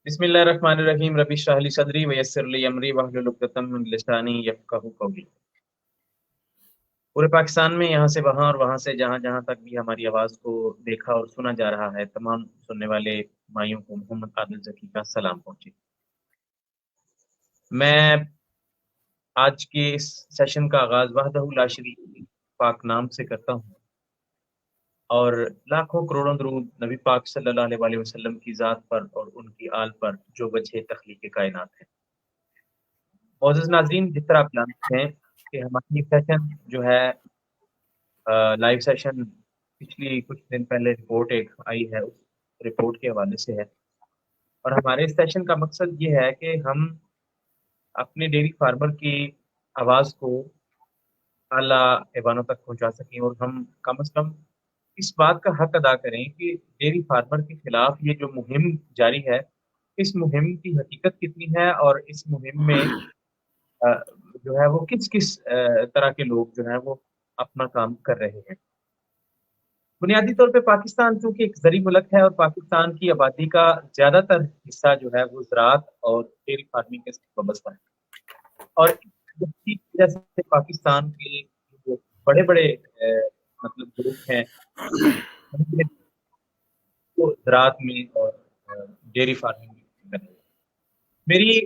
بسم اللہ الرحمن الرحیم ربی اشرح لی صدری ویسر لی امری واحلل عقدۃ من لسانی یفقہوا قولی۔ پورے پاکستان میں یہاں سے وہاں اور وہاں سے جہاں جہاں تک بھی ہماری آواز کو دیکھا اور سنا جا رہا ہے، تمام سننے والے مائیوں کو محمد عادل ذکی کا سلام پہنچے۔ میں آج کے اس سیشن کا آغاز وحدہ لا شریک پاک نام سے کرتا ہوں اور لاکھوں کروڑوں درود نبی پاک صلی اللہ علیہ وآلہ وسلم کی ذات پر اور ان کی آل پر جو وجہ تخلیق کائنات ہے۔ معزز ناظرین، جس طرح آپ جانتے ہیں کہ ہماری سیشن جو ہے لائیو سیشن پچھلی کچھ دن پہلے رپورٹ ایک آئی ہے، اس رپورٹ کے حوالے سے ہے، اور ہمارے اس سیشن کا مقصد یہ ہے کہ ہم اپنے ڈیری فارمر کی آواز کو اعلیٰ ایوانوں تک پہنچا سکیں، اور ہم کم از کم اس بات کا حق ادا کریں کہ ڈیری فارمر کے خلاف یہ جو مہم جاری ہے، اس مہم کی حقیقت کتنی ہے، اور اس مہم میں جو ہے وہ کس کس طرح کے لوگ جو ہیں وہ اپنا کام کر رہے ہیں۔ بنیادی طور پہ پاکستان چونکہ ایک زرعی ملک ہے، اور پاکستان کی آبادی کا زیادہ تر حصہ جو ہے وہ زراعت اور ڈیری فارمنگ کے ساتھ وابستہ ہے، اور اس کی وجہ سے پاکستان کے جو بڑے بڑے مطلب گروپ ہیں وہ زراعت میں اور ڈیری فارمنگ میں کر رہے ہیں۔ میری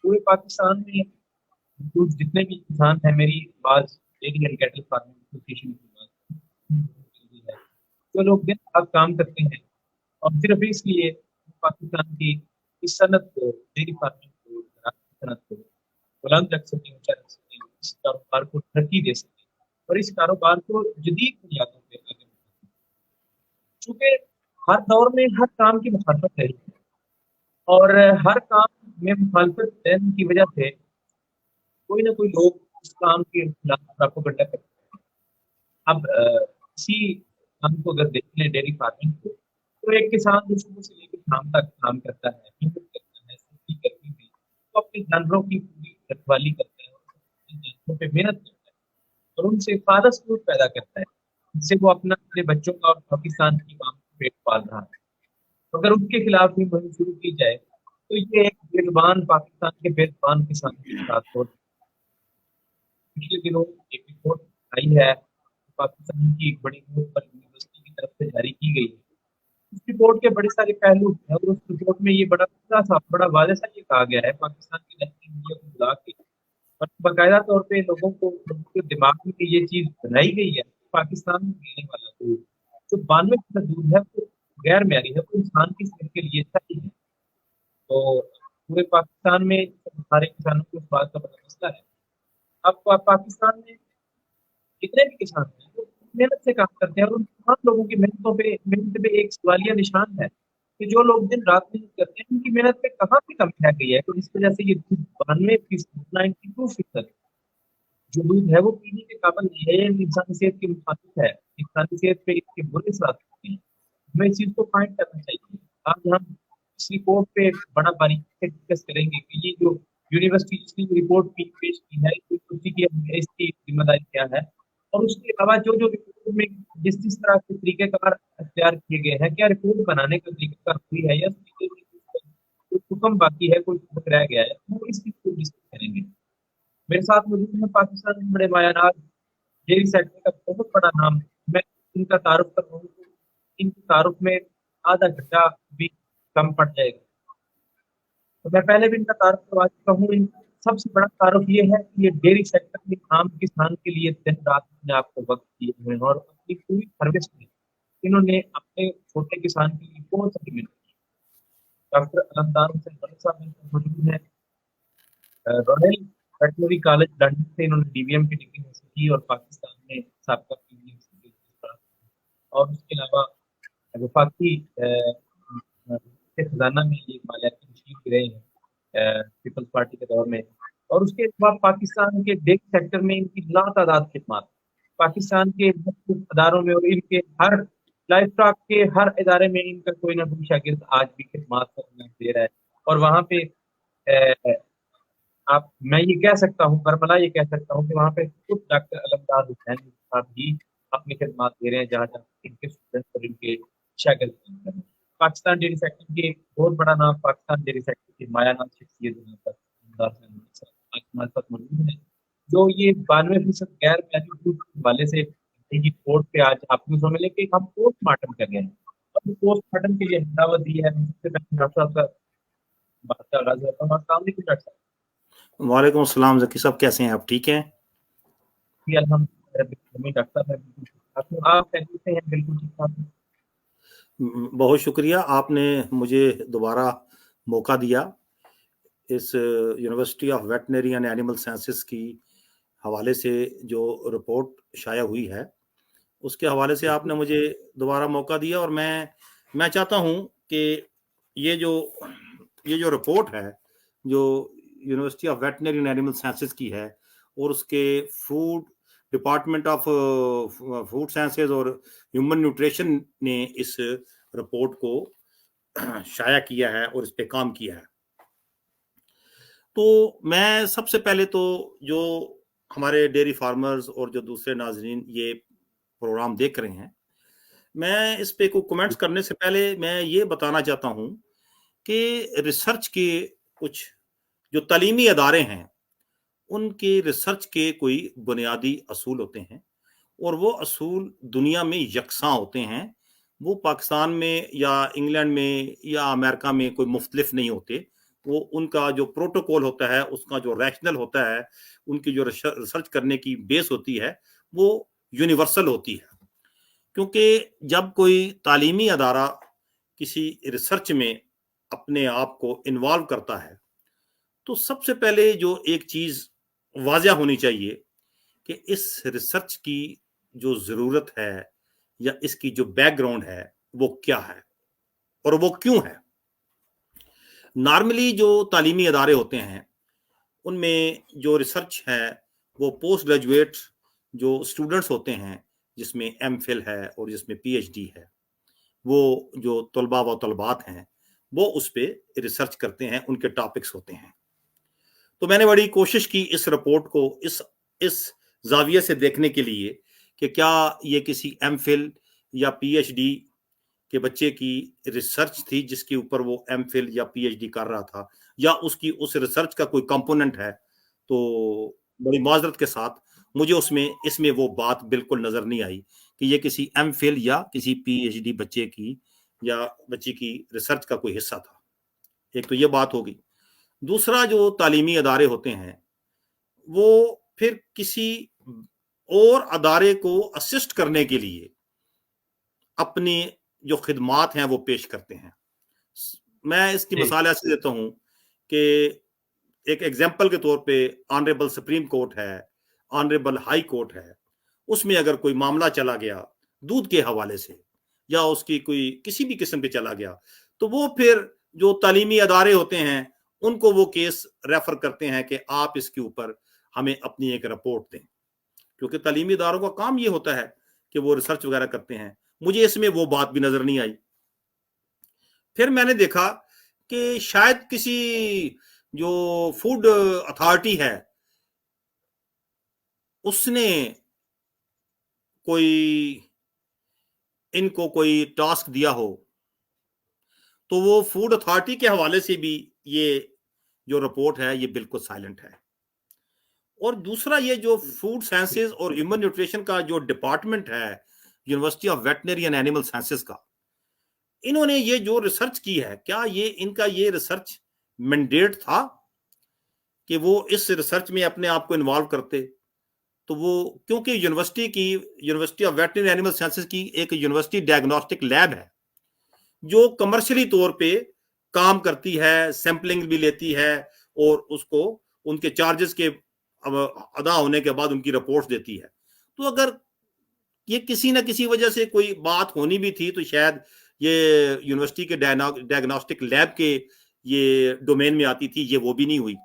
پورے پاکستان میں موجود جتنے بھی کسان ہیں، میری بعض dairy and cattle farming association کی بات ہے، جو لوگ دن رات کام کرتے ہیں اور صرف اس لیے پاکستان کی اس صنعت کو، ڈیری فارمنگ کو، زراعت کی صنعت کو بلند رکھ سکیں، اونچا رکھ سکیں، اس کاروبار کو ترقی دے سکیں اور اس کاروبار کو جدید بنیادوں پہ آگے بڑھا سکیں۔ چونکہ ہر دور میں ہر کام کی مخالفت رہی ہے، اور ہر کام میں مخالفت رہنے کی وجہ سے کوئی نہ کوئی لوگ اس کام کے خلاف پراپوگنڈا کرتے ہیں۔ اب اسی کام کو اگر دیکھ لیں، ڈیری فارمنگ کو، تو ایک کسان جو صبح سے لے کے شام تک کام کرتا ہے، محنت کرتا ہے، سختی کرتی ہے، وہ اپنے جانوروں کی پوری رکھوالی کرتا ہے، اور اپنے جانوروں پہ محنت کرتا ہے اور ان سے فادر دودھ پیدا کرتا ہے، جس سے وہ اپنے بچوں کا اور پاکستان کی عوام کا پیٹ پال رہا ہے۔ تو اگر اس کے خلاف بھی مہم شروع کی جائے تو یہ ایک بے زبان پاکستان کے بے زبان کسانوں کے ساتھ ہو۔ پچھلے دنوں ایک رپورٹ آئی ہے پاکستان کی ایک بڑی یونیورسٹی کی طرف سے جاری کی گئی ہے۔ اس رپورٹ کے بڑے سارے پہلو ہیں، اور اس رپورٹ میں یہ بڑا واضح سا یہ کہا گیا ہے، پاکستان کی نیشنل میڈیا کو بلا کے اور باقاعدہ طور پہ لوگوں کے دماغ میں یہ چیز بنائی گئی ہے کہ پاکستان میں ملنے والا دودھ جو 92% دودھ ہے وہ غیر معیاری ہے، وہ انسان کی صحت کے لیے صحیح ہے۔ تو پورے پاکستان میں سارے کسانوں کو اس بات کا بڑا مسئلہ ہے۔ اب پاکستان میں جتنے بھی کسان ہیں وہ محنت سے کام کرتے ہیں، اور ان تمام لوگوں کی محنت پہ ایک سوالیہ نشان ہے کہ جو لوگ دن رات محنت کرتے ہیں ان کی محنت پہ کہاں پہ کمی رہ گئی ہے، تو اس وجہ سے یہ 92%، 92% جو دودھ ہے وہ پینے کے قابل نہیں ہے، یہ انسانی صحت کی مخالف ہے، انسانی صحت پہ اس کے برے اثرات ہوتے ہیں۔ ہمیں اس چیز کو فائنڈ کرنا چاہیے۔ آج ہم اس رپورٹ پہ بڑا باریکی سے ڈسکس کریں گے کہ یہ جو یونیورسٹی جس نے رپورٹ پیش کی ہے اس کی ذمہ داری کیا ہے، اور اس کے علاوہ جو رپورٹ میں جس طرح کے طریقہ کار اختیار کیے گئے ہیں، کیا رپورٹ بنانے کا طریقہ کار ہوئی ہے یا اس طریقے سے کوئی حکم باقی ہے، کوئی حکم رہ گیا ہے، وہ اس چیز کو ڈسکس کریں گے۔ میرے ساتھ موجود ہیں پاکستان میں بڑے مایانات ڈیری سیکٹر کا بہت بڑا نام، میں ان کا تعارف کر رہا ہوں تو ان کے تعارف میں آدھا گھنٹہ بھی کم پڑ جائے گا، تو میں پہلے بھی ان کا تعارف کروا چکا ہوں۔ ان سب سے بڑا تعارف یہ ہے کہ یہ ڈیری سیکٹر میں عام کسان کے لیے دن رات اپنے آپ کو وقت دیے ہوئے ہیں، اور اپنی پوری ہارویسٹ میں انہوں نے اپنے چھوٹے کسان کے لیے بہت ساری محنت کی۔ ڈاکٹر علمدار حسین ملک صاحب موجود ہیں، رائل ویٹرنری کالج لندن سے انہوں نے ڈی وی ایم کی ڈگری حاصل کی اور پاکستان میں سابقہ اور اس کے علاوہ وفاقی خزانہ میں یہ مالیاتی مشیر بھی رہے ہیں پیپلز پارٹی کے دور میں، اور اس کے علاوہ پاکستان کے ڈیری سیکٹر میں ان کی لاتعداد خدمات پاکستان کے مختلف اداروں میں، اور ان کے ہر لائف اسٹاک کے ہر ادارے میں ان کا کوئی نہ کوئی شاگرد آج بھی خدمات دے رہا ہے، اور وہاں پہ میں یہ کہہ سکتا ہوں، برملا یہ کہہ سکتا ہوں کہ وہاں پہ خود ڈاکٹر علمدار حسین صاحب بھی اپنی خدمات دے رہے ہیں جہاں جہاں ان کے اسٹوڈنٹ اور ان کے شاگرد ہیں۔ पाकिस्तान डेयरी सेक्टर के एक बहुत बड़ा नाम पाकिस्तान डेयरी सेक्टर की माया नाम शख्सियत यहाँ पर आज हमारे साथ मौजूद है, जो ये 92% गैर मैन्युअल दूध के हवाले से की रिपोर्ट पे आज आपको समझ कि हम पोस्टमार्टम कर रहे हैं। और पोस्टमार्टम के लिए दावत दी है। सबसे पहले डॉक्टर साहब का बात का आगाज करता हूँ। अस्सलाम वालेकुम डॉक्टर साहब। वालेकुम अस्सलाम ज़की साहब, कैसे हैं आप? ठीक हैं जी अल्हम्दुलिल्लाह। डॉक्टर साहब मैं आप कैसे हैं? बिल्कुल ठीक ठाक। बहुत शुक्रिया, आपने मुझे दोबारा मौका दिया इस university of veterinary and animal sciences की हवाले से जो रिपोर्ट शाया हुई है उसके हवाले से आपने मुझे दोबारा मौका दिया। और मैं चाहता हूं कि ये जो रिपोर्ट है जो university of veterinary and animal sciences की है और उसके food department of food sciences और ह्यूमन न्यूट्रिशन ने इस रिपोर्ट को शाया किया है और इस पे काम किया है। तो मैं सबसे पहले तो जो हमारे डेयरी फार्मर्स और जो दूसरे नाजरीन ये प्रोग्राम देख रहे हैं, मैं इस पे कोई कमेंट्स करने से पहले मैं ये बताना चाहता हूँ कि रिसर्च के कुछ जो तालीमी अदारे हैं उनके रिसर्च के कोई बुनियादी असूल होते हैं और वो असूल दुनिया में यकसां होते हैं। वो पाकिस्तान में या इंग्लैंड में या अमेरिका में कोई मुख्तलिफ नहीं होते। वो उनका जो प्रोटोकॉल होता है, उसका जो रैशनल होता है, उनकी जो रिसर्च करने की बेस होती है, वो यूनिवर्सल होती है। क्योंकि जब कोई तालीमी अदारा किसी रिसर्च में अपने आप को इन्वॉल्व करता है तो सबसे पहले जो एक चीज वाज़ह होनी चाहिए कि इस रिसर्च की जो ज़रूरत है या इसकी जो बैकग्राउंड है वो क्या है और वो क्यों है। नॉर्मली जो तालीमी अदारे होते हैं उनमें जो रिसर्च है वो पोस्ट ग्रेजुएट जो स्टूडेंट्स होते हैं, जिसमें एम.फिल है और जिसमें पीएचडी है, वो जो तलबा व तलबात हैं वो उस पर रिसर्च करते हैं, उनके टॉपिक्स होते हैं। तो मैंने बड़ी कोशिश की इस रिपोर्ट को इस जाविये से देखने के लिए कि क्या ये किसी एम.फिल या पीएचडी के बच्चे की रिसर्च थी जिसके ऊपर वो एम.फिल या पीएचडी कर रहा था, या उसकी उस रिसर्च का कोई कंपोनेंट है। तो बड़ी माजरत के साथ मुझे इसमें वो बात बिल्कुल नजर नहीं आई कि ये किसी एम.फिल या किसी पीएचडी बच्चे की या बच्ची की रिसर्च का कोई हिस्सा था। एक तो ये बात होगी। दूसरा, जो तालीमी अदारे होते हैं वो फिर किसी और अदारे को असिस्ट करने के लिए अपनी जो खिदमात हैं वो पेश करते हैं। मैं इसकी मिसाल ऐसे देता हूं कि एक एग्जाम्पल के तौर पे ऑनरेबल सुप्रीम कोर्ट है, ऑनरेबल हाई कोर्ट है, उसमें अगर कोई मामला चला गया दूध के हवाले से या उसकी कोई किसी भी किस्म पे चला गया तो वो फिर जो तालीमी अदारे होते हैं उनको वो केस रेफर करते हैं कि आप इसके ऊपर हमें अपनी एक रिपोर्ट दें, क्योंकि तालीमी इदारों का काम ये होता है कि वो रिसर्च वगैरह करते हैं। मुझे इसमें वो बात भी नजर नहीं आई। फिर मैंने देखा कि शायद किसी जो फूड अथॉरिटी है उसने इनको कोई टास्क दिया हो, तो वो फूड अथॉरिटी के हवाले से भी ये जो रिपोर्ट है ये बिल्कुल साइलेंट है। और दूसरा, ये जो फूड साइंसेज और ह्यूमन न्यूट्रिशन का जो डिपार्टमेंट है university of veterinary and animal sciences का, इन्होंने ये जो रिसर्च की है, क्या ये इनका ये रिसर्च मैंडेट था कि वो इस रिसर्च में अपने आप को इन्वॉल्व करते? तो वो, क्योंकि university of veterinary animal sciences की एक यूनिवर्सिटी डायग्नोस्टिक लैब है जो कमर्शियली तौर पे काम करती है, सैंपलिंग भी लेती है और उसको उनके चार्जेस के अदा होने के बाद उनकी रिपोर्ट्स देती है। तो अगर ये किसी ना किसी वजह से कोई बात होनी भी थी तो शायद ये यूनिवर्सिटी के डायग्नोस्टिक लैब के ये डोमेन में आती थी, ये वो भी नहीं हुई।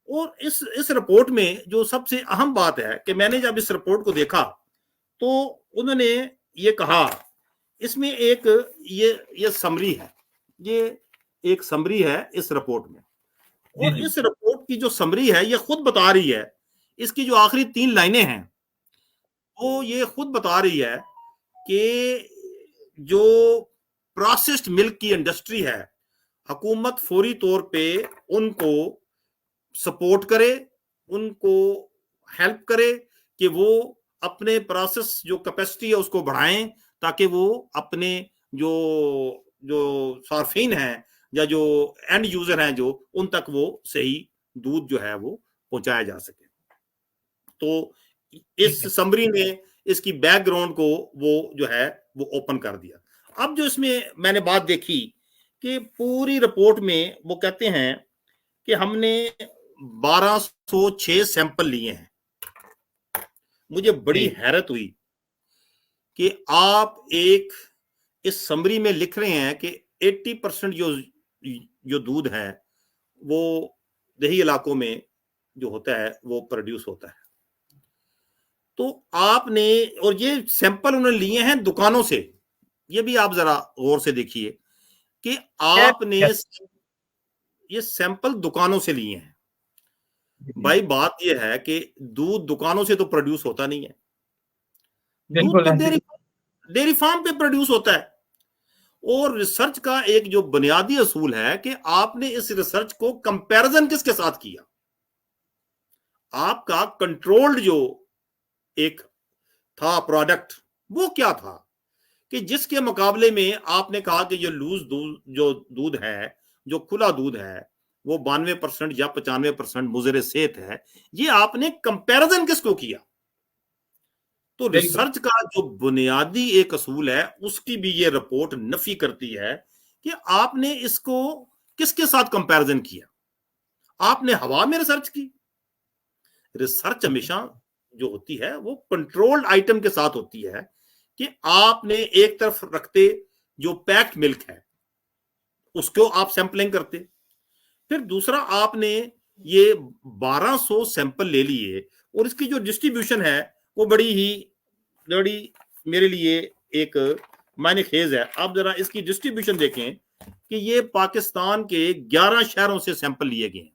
और इस रिपोर्ट में जो सबसे अहम बात है कि मैंने जब इस रिपोर्ट को देखा तो उन्होंने ये कहा, इसमें एक ये समरी है, ये एक समरी है इस रिपोर्ट में, और इस रिपोर्ट की जो समरी है ये खुद बता रही है, इसकी जो आखिरी 3 लाइनें हैं वो ये खुद बता रही है कि जो प्रोसेस्ड मिल्क की इंडस्ट्री है, हुकूमत फौरी तौर पे उनको सपोर्ट करे, उनको हेल्प करे कि वो अपने प्रोसेस जो कैपेसिटी है उसको बढ़ाएं, ताकि वो अपने जो जो सार्फिन हैं या जो एंड यूजर हैं जो उन तक वो सही दूध जो है वो पहुंचाया जा सके। तो इस समरी ने इसकी बैकग्राउंड को वो जो है वो ओपन कर दिया। अब जो इसमें मैंने बात देखी कि पूरी रिपोर्ट में वो कहते हैं कि हमने 1206 सैंपल लिए हैं। मुझे बड़ी हैरत हुई कि आप एक इस समरी में लिख रहे हैं कि 80% जो दूध है वो देही इलाकों में जो होता है वो प्रोड्यूस होता है। तो आपने, और ये सैंपल उन्होंने लिए हैं दुकानों से, ये भी आप जरा गौर से देखिए कि आपने ये सैंपल दुकानों से लिए हैं। भाई बात ये है कि दूध दुकानों से तो प्रोड्यूस होता नहीं है, दूध तो डेयरी फार्म पे प्रोड्यूस होता है। और रिसर्च का एक जो बुनियादी असूल है कि आपने इस रिसर्च को कंपैरिजन किसके साथ किया। आपका कंट्रोल्ड जो एक था प्रोडक्ट वो क्या था कि जिसके मुकाबले में आपने कहा कि जो लूज दूध है, जो खुला दूध है, वो 92% या 95% मुज़र सेहत है। ये आपने कंपैरिजन किसको किया। तो रिसर्च का जो बुनियादी एक असूल है उसकी भी ये रिपोर्ट नफी करती है कि आपने इसको किसके साथ कंपैरिजन किया। आपने हवा में रिसर्च की। रिसर्च हमेशा जो होती है वो कंट्रोल्ड आइटम के साथ होती है कि आपने एक तरफ रखते जो पैक्ड मिल्क है उसको आप सैंपलिंग करते, फिर दूसरा आपने ये 1200 सैंपल ले लिए और इसकी जो डिस्ट्रीब्यूशन है वो बड़ी मेरे लिए एक मायने खेज है। आप जरा इसकी डिस्ट्रीब्यूशन देखें कि ये पाकिस्तान के 11 शहरों से सैंपल लिए गए हैं,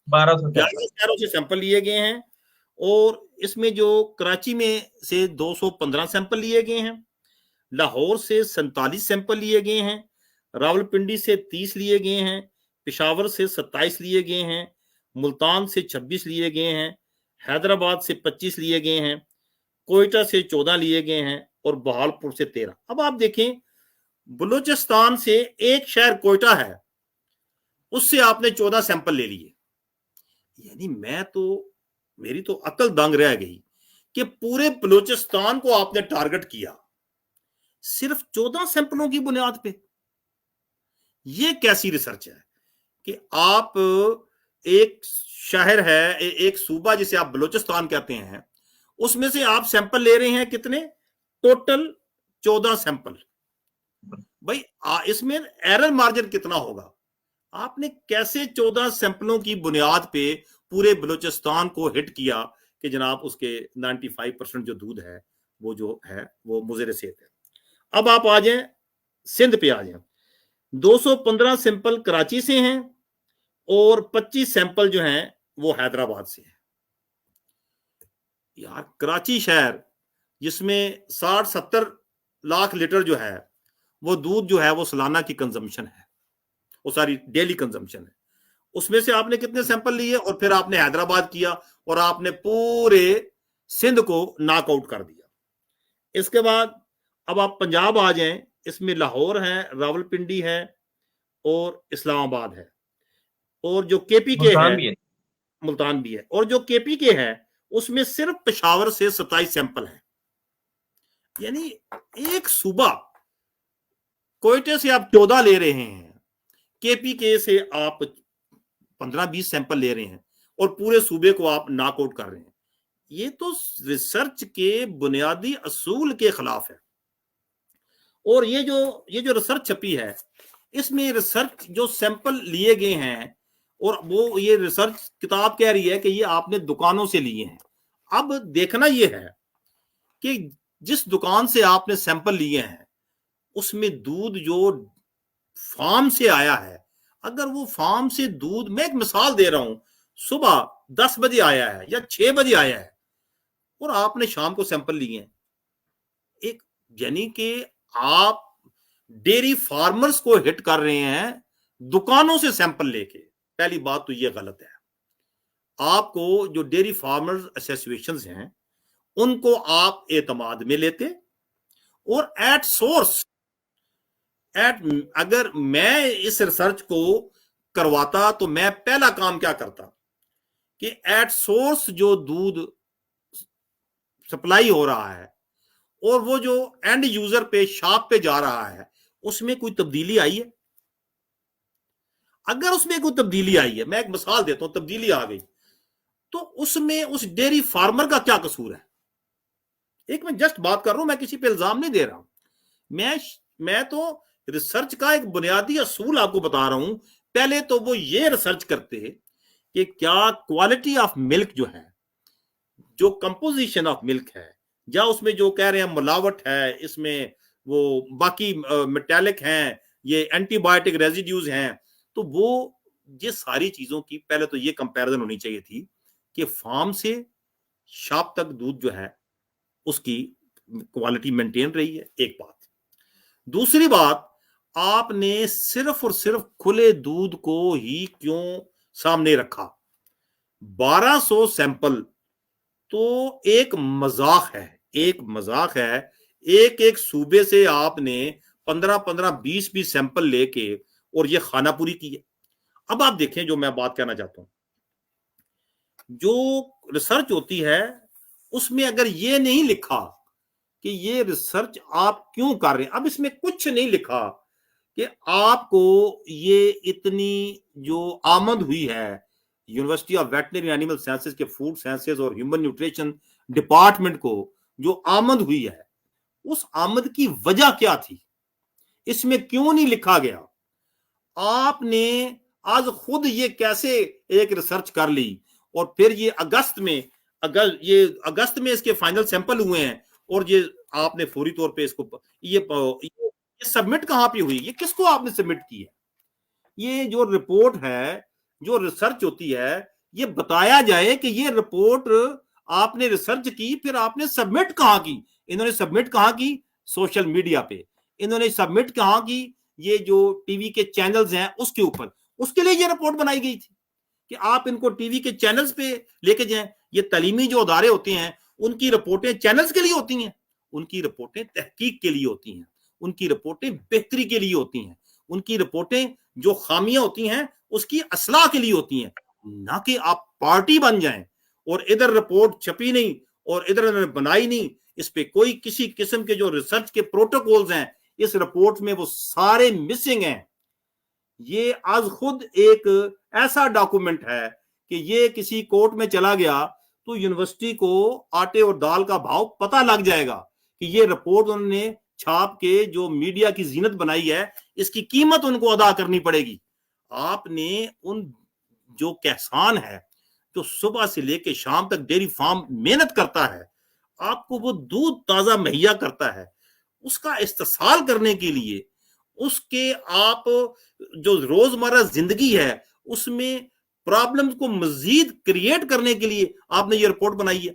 11 शहरों से सैंपल लिए गए हैं। और इसमें जो कराची में से 215 सैंपल लिए गए हैं, लाहौर से 47 सैंपल लिए गए हैं, रावलपिंडी से 30 लिए गए हैं, पेशावर से 27 लिए गए हैं, मुल्तान से 26 लिए गए हैं, हैदराबाद से 25 लिए गए हैं, कोयटा से 14 लिए गए हैं और बहालपुर से 13। अब आप देखें बलूचिस्तान से एक शहर कोयटा है, उससे आपने 14 सैंपल ले लिए। यानी मेरी तो अकल दंग रह गई कि पूरे बलूचिस्तान को आपने टारगेट किया सिर्फ 14 सैंपलों की बुनियाद पे। ये कैसी रिसर्च है कि आप एक शहर है, एक सूबा जिसे आप बलूचिस्तान कहते हैं, उसमें से आप सैंपल ले रहे हैं कितने, टोटल 14 सैंपल। भाई इसमें एरर मार्जिन कितना होगा। आपने कैसे 14 सैंपलों की बुनियाद पे पूरे बलूचिस्तान को हिट किया कि जनाब उसके 95% जो दूध है वो जो है वो मुज़र सेहत है। अब आप आ जाएं सिंध पे, आ जाएं 215 सैंपल कराची से हैं और 25 सैंपल जो हैं वो हैदराबाद से हैं। यार कराची शहर जिसमें 60-70 लाख लीटर जो है वो दूध जो है वो सालाना की कंजम्पशन है, वो सारी डेली कंजम्पशन है, उसमें से आपने कितने सैंपल लिए और फिर आपने हैदराबाद किया और आपने पूरे सिंध को नॉकआउट कर दिया। इसके बाद अब आप पंजाब आ जाएं, इसमें लाहौर है, रावलपिंडी है और इस्लामाबाद है, और जो केपीके है मुल्तान भी है, और जो केपीके है उसमें सिर्फ पेशावर से 27 सैंपल है। यानी एक सूबा कोयटे से आप 14 ले रहे हैं, केपीके से आप 15-20 सैंपल ले रहे हैं और पूरे सूबे को आप नॉकआउट कर रहे हैं। ये तो रिसर्च के बुनियादी असूल के खिलाफ है। और ये जो रिसर्च छपी है इसमें रिसर्च जो सैंपल लिए गए हैं और वो ये रिसर्च किताब कह रही है कि ये आपने दुकानों से लिए हैं। अब देखना ये है कि जिस दुकान से आपने सैंपल लिए हैं उसमें दूध जो फार्म से आया है, अगर वो फार्म से दूध, मैं एक मिसाल दे रहा हूं, सुबह 10 बजे आया है या 6 बजे आया है और आपने शाम को सैंपल लिए हैं, एक यानी कि आप डेयरी फार्मर्स को हिट कर रहे हैं दुकानों से सैंपल लेके। पहली बात तो ये गलत है। आपको जो डेयरी फार्मर्स एसोसिएशंस हैं उनको आप एतमाद में लेते और एट सोर्स अगर मैं इस रिसर्च को करवाता तो मैं पहला काम क्या करता कि एट सोर्स जो दूध सप्लाई हो रहा है और वो जो एंड यूजर पे शॉप पे जा रहा है उसमें कोई तब्दीली आई है। अगर उसमें कोई तब्दीली आई है, मैं एक मिसाल देता हूं, तब्दीली आ गई तो उसमें उस डेयरी फार्मर का क्या कसूर है? एक मैं जस्ट बात कर रहा हूं, मैं किसी पे इल्जाम नहीं दे रहा हूं, मैं तो रिसर्च का एक बुनियादी असूल आपको बता रहा हूं। पहले तो वो ये रिसर्च करते कि क्या क्वालिटी ऑफ मिल्क जो है, जो कंपोजिशन ऑफ मिल्क है, या उसमें जो कह रहे हैं मिलावट है, इसमें वो बाकी मेटालिक हैं, ये एंटीबायोटिक रेजिड्यूज हैं, तो वो ये सारी चीजों की पहले तो ये कंपैरिजन होनी चाहिए थी कि फार्म से शॉप तक दूध जो है उसकी क्वालिटी मेंटेन रही है। एक बात। दूसरी बात, आपने सिर्फ और सिर्फ खुले दूध को ही क्यों सामने रखा? 1200 सैंपल तो एक मजाक है, एक मजाक है। एक एक सूबे से आपने 15-15, 20-20 सैंपल लेके और ये खानापुरी की है। अब आप देखें, जो मैं बात कहना चाहता हूं, जो रिसर्च होती है उसमें अगर ये नहीं लिखा कि ये रिसर्च आप क्यों कर रहे हैं, अब इसमें कुछ नहीं लिखा कि आपको ये इतनी जो आमद हुई है university of veterinary animal sciences के फूड साइंसेज और ह्यूमन न्यूट्रिशन डिपार्टमेंट को जो आमद हुई है, उस आमद की वजह क्या थी, इसमें क्यों नहीं लिखा गया? आपने आज खुद ये कैसे एक रिसर्च कर ली और फिर ये अगस्त में इसके फाइनल सैंपल हुए हैं और ये आपने फौरी तौर पे इसको ये सबमिट कहां पे हुई, ये किसको आपने सबमिट की है? ये जो रिपोर्ट है, जो रिसर्च होती है, ये बताया जाए कि ये रिपोर्ट आपने रिसर्च की, फिर आपने सबमिट कहां की? इन्होंने सबमिट कहां की? सोशल मीडिया पे। इन्होंने सबमिट कहां की? ये जो टीवी के चैनल्स हैं उसके ऊपर। उसके लिए ये रिपोर्ट बनाई गई थी कि आप इनको टीवी के चैनल्स पे लेके जाएं। ये तालीमी जो अदारे होते हैं उनकी रिपोर्टें चैनल्स के लिए होती हैं, उनकी रिपोर्टें तहकीक के लिए होती हैं, उनकी रिपोर्टें बेहतरी के लिए होती हैं, उनकी रिपोर्टें जो खामियां होती हैं उसकी असलाह के लिए होती हैं, ना कि आप पार्टी बन जाएं और इधर रिपोर्ट छपी नहीं और इधर बनाई नहीं। इस पे कोई किसी किस्म के जो रिसर्च के प्रोटोकॉल्स हैं इस रिपोर्ट में वो सारे मिसिंग हैं। ये आज खुद एक ऐसा डॉक्यूमेंट है कि ये किसी कोर्ट में चला गया तो यूनिवर्सिटी को आटे और दाल का भाव पता लग जाएगा कि ये रिपोर्ट उन्होंने छाप के जो मीडिया की जीनत बनाई है, इसकी कीमत उनको अदा करनी पड़ेगी। आपने उन जो किसान है जो सुबह से लेकर शाम तक डेयरी फार्म मेहनत करता है, आपको वो दूध ताजा मुहैया करता है, उसका इस्तेसाल करने के लिए उसके आप जो रोजमर्रा जिंदगी है उसमें प्रॉब्लम्स को मजीद क्रिएट करने के लिए आपने ये रिपोर्ट बनाई है।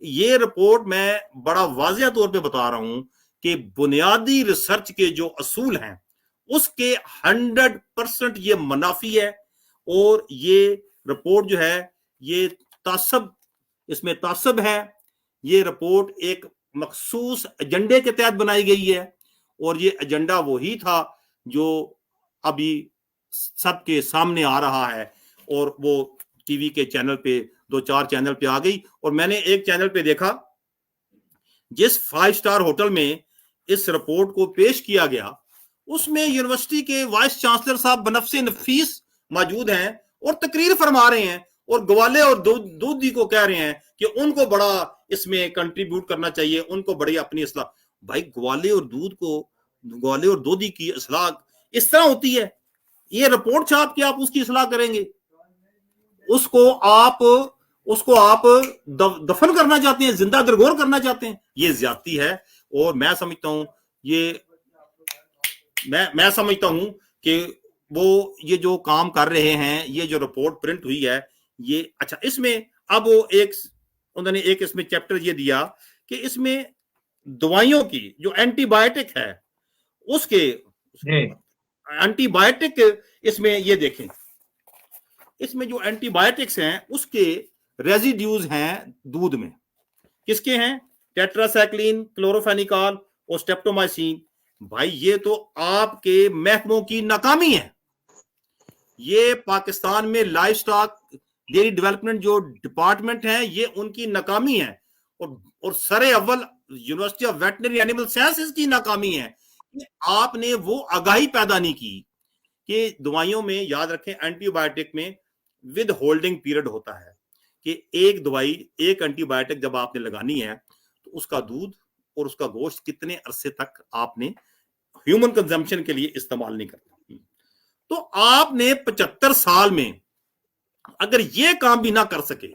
ये रिपोर्ट मैं बड़ा वाज़िया तौर पे बता रहा हूं कि बुनियादी रिसर्च के जो असूल हैं उसके 100% ये मुनाफी है। और ये रिपोर्ट जो है ये तासब, इसमें तासब है। ये रिपोर्ट एक मखसूस एजेंडे के तहत बनाई गई है और ये एजेंडा वही था जो अभी सबके सामने आ रहा है और वो टीवी के चैनल पे 2-4 चैनल पे आ गई। और मैंने एक चैनल पे देखा जिस 5 स्टार होटल में इस रिपोर्ट को पेश किया गया उसमें यूनिवर्सिटी के वाइस चांसलर साहब बनफसे नफीस मौजूद हैं और तकरीर फरमा रहे हैं और ग्वाले और दूधी को कह रहे हैं कि उनको बड़ा इसमें कंट्रीब्यूट करना चाहिए, उनको बड़ी अपनी असलाह। भाई ग्वाले और दूधी की असलाह इस तरह होती है? ये रिपोर्ट छाप के आप उसकी असलाह करेंगे? उसको आप दफन करना चाहते हैं, जिंदा दरगोर करना चाहते हैं? ये ज्यादती है। और मैं समझता हूं मैं समझता हूं कि वो ये जो काम कर रहे हैं, ये जो रिपोर्ट प्रिंट हुई है ये अच्छा, इसमें अब उन्होंने एक इसमें चैप्टर ये दिया कि इसमें दवाइयों की जो एंटीबायोटिक है उसके اینٹی بایوٹک اس میں یہ دیکھیں, اس میں جو اینٹی بایوٹکس ہیں اس کے ریزیڈیوز ہیں دودھ میں. کس کے ہیں؟ ٹیٹراسائکلین, کلوروفینیکال اور سٹریپٹومائسین. بھائی یہ تو آپ کے محکموں کی ناکامی ہے. یہ پاکستان میں لائف سٹاک ڈیری ڈیولپمنٹ جو ڈپارٹمنٹ ہے یہ ان کی ناکامی ہے, اور سر اول university of veterinary animal sciences کی ناکامی ہے کہ آپ نے وہ آگاہی پیدا نہیں کی کہ دوائیوں میں, یاد رکھیں اینٹی بایوٹک میں ود ہولڈنگ پیریڈ ہوتا ہے کہ ایک دوائی, ایک اینٹی بایوٹک جب آپ نے لگانی ہے تو اس کا دودھ اور اس کا گوشت کتنے عرصے تک آپ نے ہیومن کنزمپشن کے لیے استعمال نہیں کرنا. تو آپ نے 75 سال میں اگر یہ کام بھی نہ کر سکے,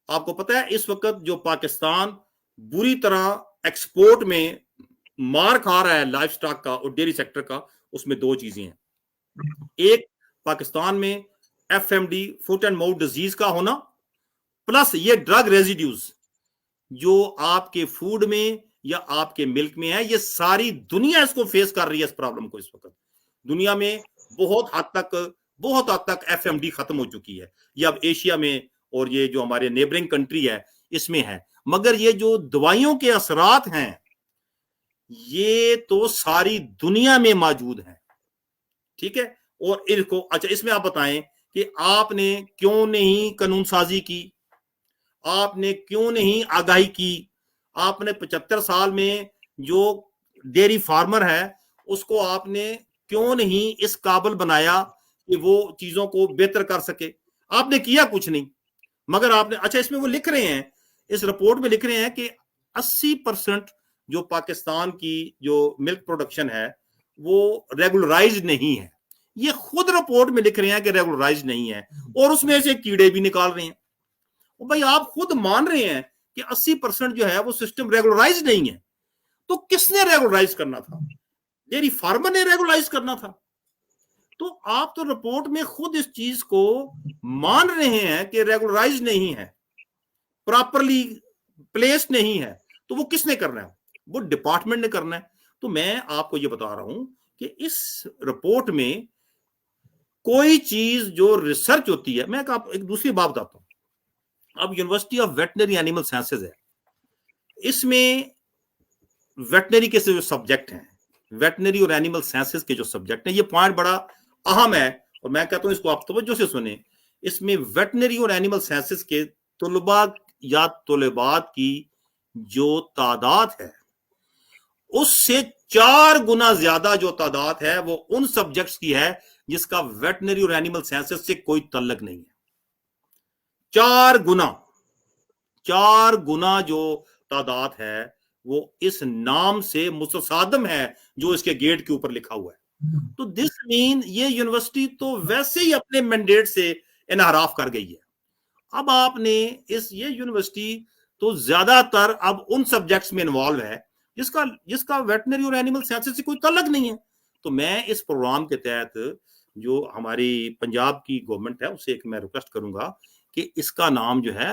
آپ کو پتا ہے اس وقت جو پاکستان بری طرح ایکسپورٹ میں مار کھا رہا ہے لائف سٹاک کا اور ڈیری سیکٹر کا, اس میں دو چیزیں ہیں. ایک پاکستان میں F M D, foot and mouth disease کا ہونا, پلس یہ ڈرگ ریزیڈیوز جو آپ کے فوڈ میں یا آپ کے ملک میں ہے. یہ ساری دنیا اس کو فیس کر رہی ہے, اس پرابلم کو. اس وقت دنیا میں بہت حد تک ایف ایم ڈی ختم ہو چکی ہے. یہ اب ایشیا میں اور یہ جو ہمارے نیبرنگ کنٹری ہے اس میں ہے, مگر یہ جو دوائیوں کے اثرات ہیں یہ تو ساری دنیا میں موجود ہیں. ٹھیک ہے, اور ان کو اچھا اس میں آپ بتائیں کہ آپ نے کیوں نہیں قانون سازی کی, آپ نے کیوں نہیں آگاہی کی, آپ نے 75 سال میں جو ڈیری فارمر ہے اس کو آپ نے کیوں نہیں اس قابل بنایا کہ وہ چیزوں کو بہتر کر سکے. آپ نے کیا کچھ نہیں, مگر آپ نے, اچھا اس میں وہ لکھ رہے ہیں, اس رپورٹ میں لکھ رہے ہیں کہ 80% جو پاکستان کی جو ملک پروڈکشن ہے وہ ریگولرائز نہیں ہے. یہ خود رپورٹ میں لکھ رہے ہیں کہ ریگولرائز نہیں ہے, اور اس میں سے کیڑے بھی نکال رہے ہیں. بھائی آپ خود مان رہے ہیں کہ 80% جو ہے وہ سسٹم ریگولرائز نہیں ہے, تو کس نے ریگولرائز کرنا تھا؟ ڈیری فارمر نے ریگولرائز کرنا تھا. تو آپ تو رپورٹ میں خود اس چیز کو مان رہے ہیں کہ ریگولرائز نہیں ہے, پراپرلی پلیس نہیں ہے, تو وہ کس نے کرنا ہے؟ وہ ڈپارٹمنٹ نے کرنا ہے. تو میں آپ کو یہ بتا رہا ہوں کہ اس رپورٹ میں کوئی چیز جو ریسرچ ہوتی ہے, میں ایک دوسری بات بتاتا ہوں. اب university of veterinary animal sciences ہے, اس میں ویٹنری کے جو سبجیکٹ ہیں, ویٹنری اور اینیمل سائنسز کے جو سبجیکٹ ہیں, یہ پوائنٹ بڑا اہم ہے اور میں کہتا ہوں اس کو آپ توجہ سے سنیں. اس میں ویٹنری اور اینیمل سائنسز کے طلباء یا طالبات کی جو تعداد ہے اس سے 4 گنا زیادہ جو تعداد ہے وہ ان سبجیکٹس کی ہے جس کا ویٹنری اور اینیمل سائنسز سے کوئی تعلق نہیں ہے. 4 گنا جو تعداد ہے وہ اس نام سے متصادم ہے جو اس کے گیٹ کے اوپر لکھا ہوا ہے. تو دس مین یہ یونیورسٹی تو ویسے ہی اپنے مینڈیٹ سے انحراف کر گئی ہے. اب آپ نے یہ یونیورسٹی تو زیادہ تر اب ان سبجیکٹس میں انوالو ہے جس کا ویٹنری اور اینیمل سائنسز سے کوئی تعلق نہیں ہے. تو میں اس پروگرام کے تحت جو ہماری پنجاب کی گورنمنٹ ہے اسے ایک میں ریکویسٹ کروں گا کہ اس کا نام جو ہے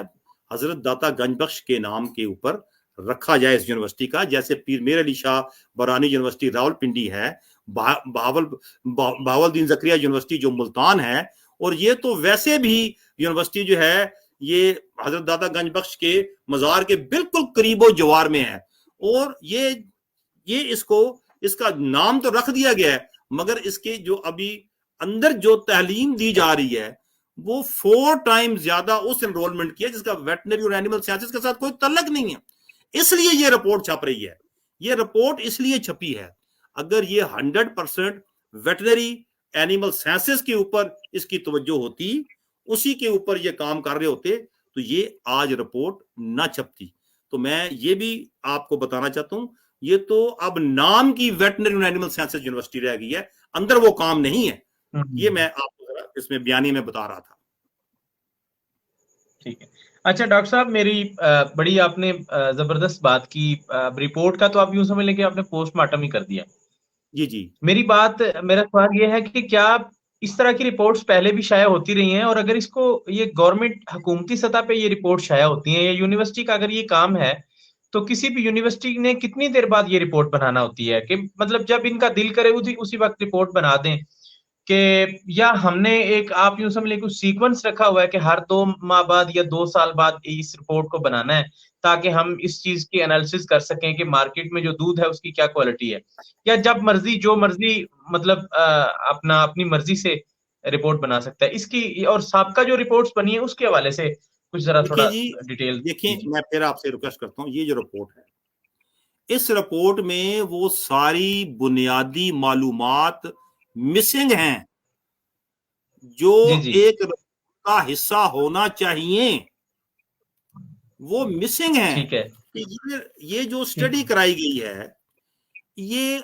حضرت داتا گنج بخش کے نام کے اوپر رکھا جائے اس یونیورسٹی کا, جیسے پیر میر علی شاہ برانی یونیورسٹی راول پنڈی ہے, بہاول دین زکریا یونیورسٹی جو ملتان ہے, اور یہ تو ویسے بھی یونیورسٹی جو ہے یہ حضرت داتا گنج بخش کے مزار کے بالکل قریب و جوار میں ہے. اور یہ اس کا نام تو رکھ دیا گیا ہے, مگر اس کے جو ابھی اندر جو تعلیم دی جا رہی ہے وہ 4 ٹائم زیادہ اس انرولمنٹ کی ہے جس کا ویٹنری اور اینیمل سائنسز کے ساتھ کوئی تعلق نہیں ہے. اس لیے یہ رپورٹ چھپ رہی ہے. یہ رپورٹ اس لیے چھپی ہے, اگر یہ 100% ویٹنری اینیمل سائنسز کے اوپر اس کی توجہ ہوتی, اسی کے اوپر یہ کام کر رہے ہوتے, تو یہ آج رپورٹ نہ چھپتی. تو میں یہ بھی آپ کو بتانا چاہتا ہوں یہ تو اب نام کی ویٹنری اور اینیمل سائنسز یونیورسٹی رہ گئی ہے, اندر وہ کام نہیں ہے. یہ میں آپ کو اس میں بیانی میں بتا رہا تھا. ٹھیک ہے. اچھا ڈاکٹر صاحب, میری بڑی آپ نے زبردست بات کی. رپورٹ کا تو آپ یوں سمجھ لیں کہ آپ نے پوسٹ مارٹم ہی کر دیا. جی میرا سوال یہ ہے کہ کیا اس طرح کی رپورٹس پہلے بھی شائع ہوتی رہی ہیں, اور اگر اس کو یہ گورنمنٹ حکومتی سطح پہ یہ رپورٹ شائع ہوتی ہیں یا یونیورسٹی کا اگر یہ کام ہے تو کسی بھی یونیورسٹی نے کتنی دیر بعد یہ رپورٹ بنانا ہوتی ہے کہ مطلب جب ان کا دل کرے اسی وقت رپورٹ بنا دیں کہ یا ہم نے ایک آپ یوں سمجھ لیں کچھ سیکوینس رکھا ہوا ہے کہ ہر 2 ماہ بعد یا 2 سال بعد اس رپورٹ کو بنانا ہے تاکہ ہم اس چیز کی انالیسس کر سکیں کہ مارکیٹ میں جو دودھ ہے اس کی کیا کوالٹی ہے، یا جب مرضی جو مرضی مطلب اپنی مرضی سے رپورٹ بنا سکتا ہے اس کی، اور سابقہ جو رپورٹس بنی ہیں اس کے حوالے سے کچھ ذرا دیکھیں تھوڑا جی، ڈیٹیل دیکھیں دیجیے۔ میں پھر آپ سے ریکویسٹ کرتا ہوں، یہ جو رپورٹ ہے، اس رپورٹ میں وہ ساری بنیادی معلومات مسنگ ہیں جو جی جی ایک رپورٹ کا حصہ ہونا چاہیے، وہ مسنگ ہیں۔ ٹھیک ہے کہ یہ جو ٹھیک اسٹڈی کرائی گئی ہے، یہ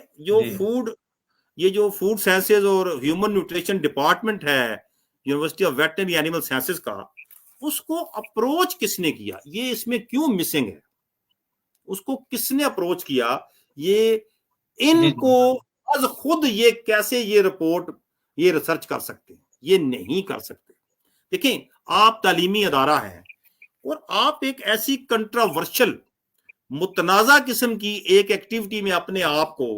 جی جو فوڈ سائنسز اور ہیومن نیوٹریشن ڈپارٹمنٹ ہے university of veterinary animal sciences کا، اس کو اپروچ کس نے کیا، یہ اس میں کیوں مسنگ ہے، اس کو کس نے اپروچ کیا، یہ جی ان جی کو از خود یہ کیسے یہ رپورٹ یہ ریسرچ کر سکتے ہیں، یہ نہیں کر سکتے۔ دیکھیں، آپ تعلیمی ادارہ ہیں اور آپ ایک ایسی کنٹراورشل متنازع قسم کی ایک ایکٹیویٹی میں اپنے آپ کو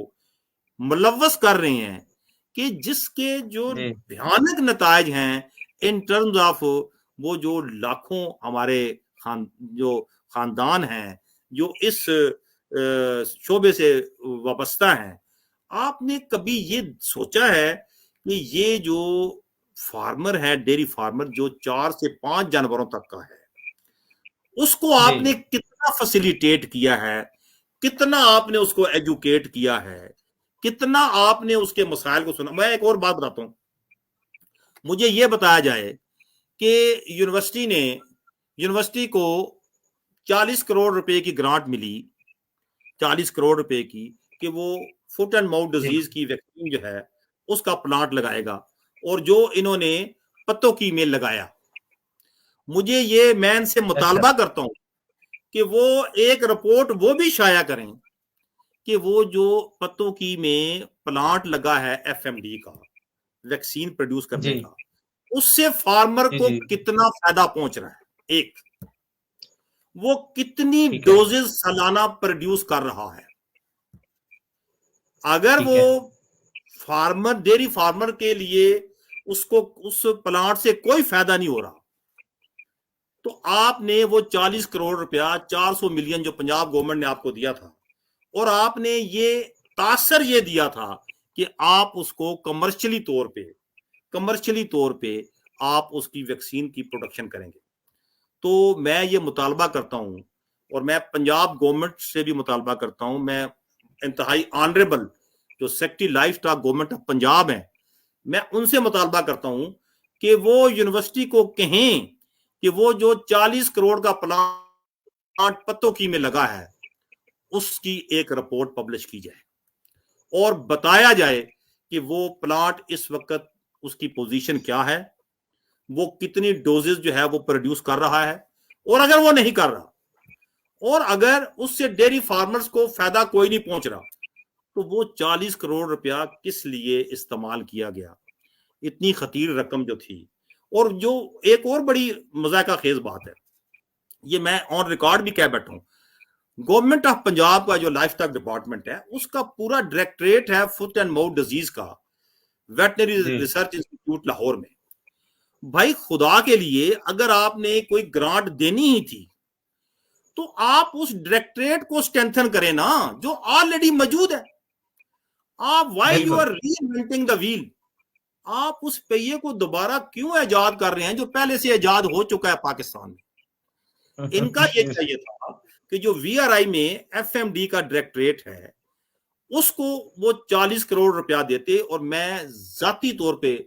ملوث کر رہے ہیں کہ جس کے جو جی بھیانک نتائج ہیں ان ٹرمز آف وہ جو لاکھوں ہمارے جو خاندان ہیں جو اس شعبے سے وابستہ ہیں۔ آپ نے کبھی یہ سوچا ہے کہ یہ جو فارمر ہے، ڈیری فارمر جو 4 سے 5 جانوروں تک کا ہے، اس کو جی آپ نے کتنا فیسیلیٹیٹ کیا ہے، کتنا آپ نے اس کو ایجوکیٹ کیا ہے، کتنا آپ نے اس کے مسائل کو سنا۔ میں ایک اور بات بتاتا ہوں، مجھے یہ بتایا جائے کہ یونیورسٹی کو 40 کروڑ روپے کی گرانٹ ملی، 40 کروڑ روپے کی، کہ وہ فٹ اینڈ ماؤتھ جی ڈیزیز کی ویکسین جو ہے اس کا پلانٹ لگائے گا، اور جو انہوں نے پتوں کی میل لگایا، مجھے یہ میں ان سے اچھا مطالبہ کرتا ہوں کہ وہ ایک رپورٹ وہ بھی شائع کریں کہ وہ جو پتوں کی میں پلانٹ لگا ہے ایف ایم ڈی کا ویکسین پروڈیوس کرنے جی کا، اس سے فارمر جی کو جی کتنا فائدہ پہنچ رہا ہے، ایک وہ کتنی ٹھیک ہے ڈوزز سالانہ پروڈیوس کر رہا ہے۔ اگر ٹھیک وہ ہے ڈیری فارمر کے لیے اس پلانٹ سے کوئی فائدہ نہیں ہو رہا، تو آپ نے وہ 40 کروڑ روپیہ 400 ملین جو پنجاب گورنمنٹ نے آپ کو دیا تھا، اور آپ نے یہ تاثر یہ دیا تھا کہ آپ اس کو کمرشلی طور پہ آپ اس کی ویکسین کی پروڈکشن کریں گے۔ تو میں یہ مطالبہ کرتا ہوں، اور میں پنجاب گورنمنٹ سے بھی مطالبہ کرتا ہوں، میں انتہائی آنریبل جو secretary life stock government of Punjab ہیں، میں ان سے مطالبہ کرتا ہوں کہ وہ یونیورسٹی کو کہیں کہ وہ جو 40 کروڑ کا پلانٹ پتوں کی میں لگا ہے، اس کی ایک رپورٹ پبلش کی جائے اور بتایا جائے کہ وہ پلانٹ اس وقت اس کی پوزیشن کیا ہے، وہ کتنی ڈوزز جو ہے وہ پروڈیوس کر رہا ہے، اور اگر وہ نہیں کر رہا، اور اگر اس سے ڈیری فارمرز کو فائدہ کوئی نہیں پہنچ رہا، تو وہ 40 کروڑ روپیہ کس لیے استعمال کیا گیا، اتنی خطیر رقم جو تھی۔ اور جو ایک اور بڑی مذائقہ خیز بات ہے، یہ میں آن ریکارڈ بھی کہہ بیٹھا ہوں، گورنمنٹ آف پنجاب کا جو لائف اسٹاک ڈپارٹمنٹ ہے، اس کا پورا ڈائریکٹریٹ ہے فٹ اینڈ ماؤتھ ڈیزیز کا ویٹنری جی ریسرچ انسٹیٹیوٹ لاہور میں۔ بھائی خدا کے لیے، اگر آپ نے کوئی گرانٹ دینی ہی تھی تو آپ اس ڈائریکٹریٹ کو اسٹرینتھن کریں نا، جو آلریڈی موجود ہے۔ آپ وائی یو بالکل are reinventing the wheel, آپ اس پہیے کو دوبارہ کیوں ایجاد کر رہے ہیں جو پہلے سے ایجاد ہو چکا ہے پاکستان میں۔ ان کا یہ چاہیے تھا کہ جو وی آر آئی میں ایف ایم ڈی کا ڈائریکٹریٹ ہے، اس کو وہ 40 کروڑ روپیہ دیتے، اور میں ذاتی طور پہ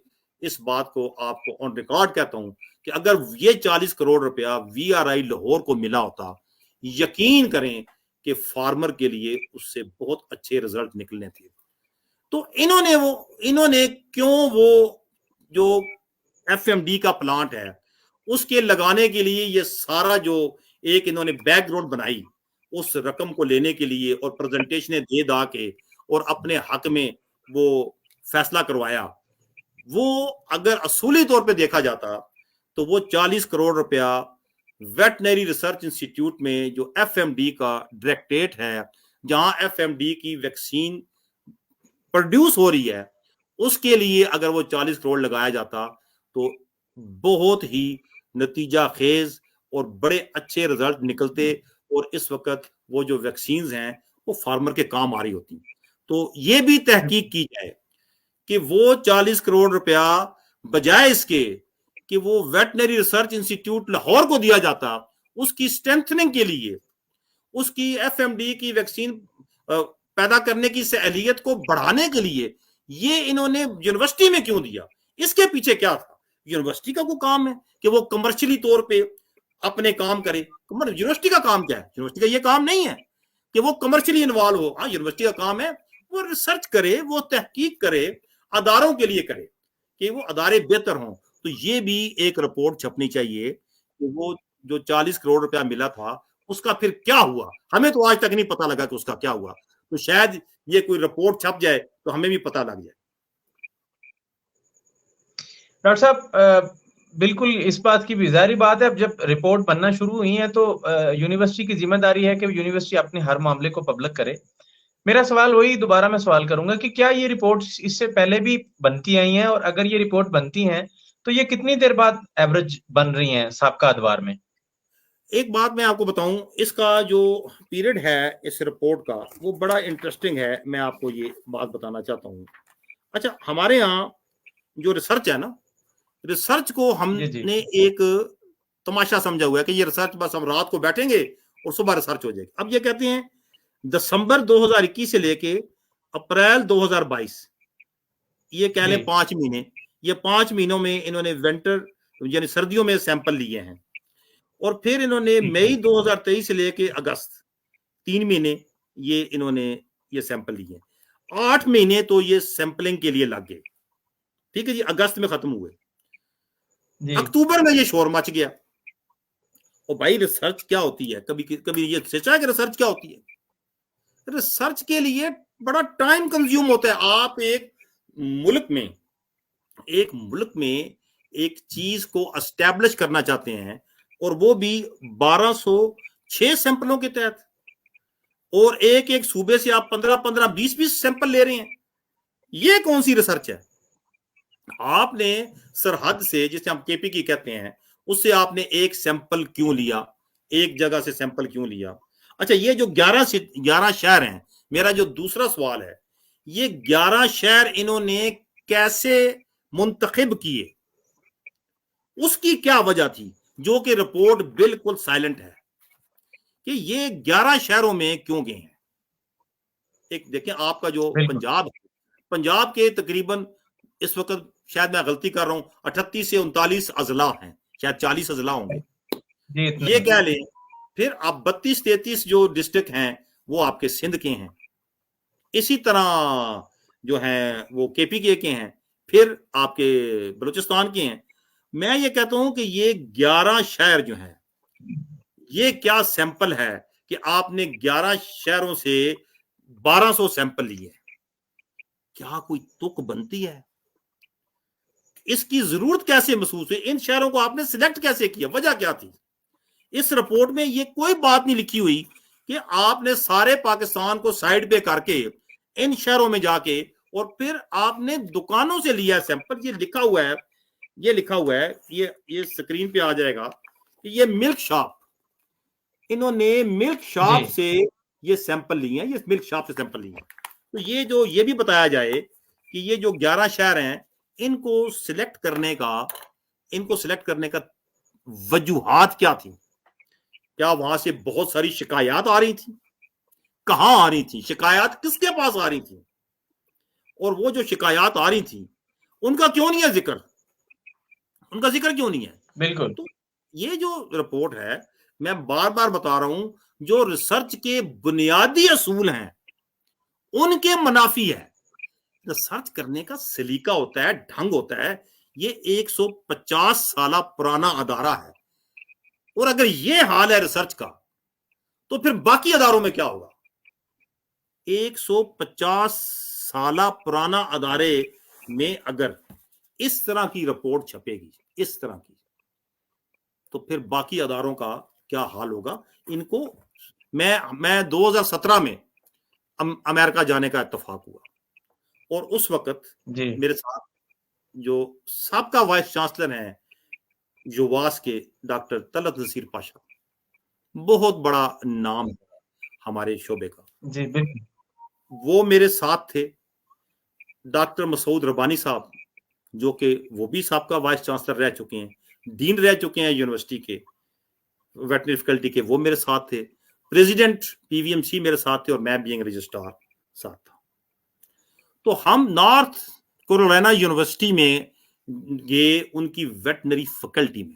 اس بات کو آپ کو آن ریکارڈ کہتا ہوں کہ اگر یہ 40 کروڑ روپیہ وی آر آئی لاہور کو ملا ہوتا، یقین کریں کہ فارمر کے لیے اس سے بہت اچھے رزلٹ نکلنے تھے۔ تو انہوں نے کیوں وہ جو ایف ایم ڈی کا پلانٹ ہے اس کے لگانے کے لیے یہ سارا جو ایک انہوں نے بیک گراؤنڈ بنائی اس رقم کو لینے کے لیے، اور پریزنٹیشنیں دے دا کے اور اپنے حق میں وہ فیصلہ کروایا، وہ اگر اصولی طور پہ دیکھا جاتا تو وہ 40 کروڑ روپیہ वेटनरी रिसर्च इंस्टीट्यूट में जो FMD का डायरेक्टरेट है, जहां FMD की वैक्सीन प्रोड्यूस हो रही है, उसके लिए अगर वो 40 करोड़ लगाया जाता तो बहुत ही नतीजा खेज और बड़े अच्छे रिजल्ट निकलते, और इस वक्त वो जो वैक्सीन्स हैं वो फार्मर के काम आ रही होती। तो ये भी तहकीक की जाए कि वो 40 करोड़ रुपया बजाय इसके कि वो वेटनरी रिसर्च इंस्टीट्यूट लाहौर को दिया जाता, उसकी स्ट्रेंथनिंग के लिए, उसकी FMD की वैक्सीन पैदा करने की सहलियत को बढ़ाने के लिए, ये इन्होंने यूनिवर्सिटी में क्यों दिया? इसके पीछे क्या था? यूनिवर्सिटी का कोई काम है कि वो कमर्शियली तौर पे अपने काम करे? यूनिवर्सिटी का काम क्या है? यूनिवर्सिटी का ये काम नहीं है कि वो कमर्शियली इन्वॉल्व हो। हाँ, यूनिवर्सिटी का काम है वो रिसर्च करे, वो तहकीक करे, अदारों के लिए करे कि वो अदारे बेहतर हों। तो ये भी एक रिपोर्ट छपनी चाहिए कि वो जो 40 करोड़ रुपया मिला था उसका फिर क्या हुआ। हमें तो आज तक नहीं पता लगा कि उसका क्या हुआ। तो शायद ये कोई रिपोर्ट छप जाए तो हमें भी पता लग जाए। डॉक्टर साहब, बिल्कुल इस बात की भी जाहिर बात है, अब जब रिपोर्ट बनना शुरू हुई है तो यूनिवर्सिटी की जिम्मेदारी है कि यूनिवर्सिटी अपने हर मामले को पब्लिक करे। मेरा सवाल वही दोबारा मैं सवाल करूंगा कि क्या ये रिपोर्ट्स इससे पहले भी बनती आई हैं, और अगर ये रिपोर्ट बनती हैं तो ये कितनी देर बाद एवरेज बन रही हैं साबका अदवार में? एक बात मैं आपको बताऊं, इसका जो पीरियड है इस रिपोर्ट का वो बड़ा इंटरेस्टिंग है। मैं आपको ये बात बताना चाहता हूं। अच्छा, हमारे यहाँ जो रिसर्च है ना, रिसर्च को जी जी। हमने एक तमाशा समझा हुआ है कि ये रिसर्च बस हम रात को बैठेंगे और सुबह रिसर्च हो जाएगी। अब ये कहते हैं दिसंबर 2021 से लेके अप्रैल 2022, ये कह लें जी 5 महीने, ये 5 महीनों में इन्होंने विंटर यानी सर्दियों में सैंपल लिए हैं, और फिर इन्होंने ठीक है। मई 2023 से लेके अगस्त 3 महीने ये इन्होंने ये सैंपल लिए। 8 महीने तो ये सैंपलिंग के लिए लग गए। ठीक है जी, अगस्त में खत्म हुए। जी अक्टूबर में ये शोर मच गया। और भाई रिसर्च क्या होती है? कभी कभी ये सोचा है कि रिसर्च क्या होती है? रिसर्च के लिए बड़ा टाइम कंज्यूम होता है। आप एक मुल्क में एक चीज को एस्टैब्लिश करना चाहते हैं, और वो भी 1206 सैंपलों के तहत, और एक एक सूबे से आप 15-15, 20-20 सैंपल ले रहे हैं। ये कौन सी रिसर्च है? आपने सरहद से, जिसे हम KP की कहते हैं, उससे आपने एक सैंपल क्यों लिया? एक जगह से सैंपल क्यों लिया? अच्छा, ये जो 11 शहर हैं, मेरा जो दूसरा सवाल है, ये 11 शहर इन्होंने कैसे मुंतखब किए? उसकी क्या वजह थी जो कि रिपोर्ट बिल्कुल साइलेंट है कि ये 11 शहरों में क्यों गए हैं? एक देखें, आपका जो बिल्कुल। पंजाब के तकरीबन इस वक्त, शायद मैं गलती कर रहा हूं, 38 से 39 अजला हैं, शायद 40 अजला होंगे, जी इतना ये ही। कह लें। फिर आप 32-33 जो डिस्ट्रिक्ट हैं वो आपके सिंध के हैं, इसी तरह जो हैं वो KP के हैं, फिर आपके बलूचिस्तान के हैं। मैं ये कहता हूं कि ये 11 शहर जो हैं, ये क्या सैंपल है कि आपने 11 शहरों से 1200 सैंपल लिए? क्या कोई तुक बनती है? इसकी जरूरत कैसे महसूस हुई? इन शहरों को आपने सिलेक्ट कैसे किया? वजह क्या थी? इस रिपोर्ट में ये कोई बात नहीं लिखी हुई कि आपने सारे पाकिस्तान को साइड पे करके इन शहरों में जाके और फिर आपने दुकानों से लिया सैंपल। ये लिखा हुआ है, ये स्क्रीन पे आ जाएगा कि ये मिल्क शॉप, इन्होंने मिल्क शॉप जी से ये सैंपल लिए हैं, ये मिल्क शॉप से सैंपल लिए हैं। तो ये भी बताया जाए कि ये जो 11 शहर हैं, इनको सिलेक्ट करने का वजूहात क्या थी? क्या वहां से बहुत सारी शिकायत आ रही थी? कहां आ रही थी शिकायत? किसके पास आ रही थी? और वो जो शिकायत आ रही थी उनका क्यों नहीं है जिक्र? उनका जिक्र क्यों नहीं है? बिल्कुल। तो ये जो रिपोर्ट है, मैं बार बार बता रहा हूं, जो रिसर्च के बुनियादी असूल हैं उनके मुनाफी है। रिसर्च करने का सलीका होता है, ढंग होता है। ये 150 साल पुराना अदारा है, और अगर ये हाल है रिसर्च का तो फिर बाकी अदारों में क्या होगा? 150 साल पुराना अदारे में अगर इस तरह की रिपोर्ट छपेगी, इस तरह की, तो फिर बाकी अदारों का क्या हाल होगा। इनको मैं 2017 में अमेरिका जाने का इत्तेफाक हुआ, और उस वक्त जी मेरे साथ जो साबका वाइस चांसलर हैं युवास के डॉक्टर तलत नसीर पाशा, बहुत बड़ा नाम है हमारे शोबे का, जी बिल्कुल। वो मेरे साथ थे। डॉक्टर मसूद रब्बानी साहब, जो कि वो भी साबका वाइस चांसलर रह चुके हैं, डीन रह चुके हैं यूनिवर्सिटी के वेटनरी फैकल्टी के, वो मेरे साथ थे। प्रेसिडेंट पीवीएमसी मेरे साथ थे, और मैं बीइंग रजिस्ट्रार साथ था। तो हम नॉर्थ कैरोलिना यूनिवर्सिटी में गए, उनकी वेटनरी फैकल्टी में,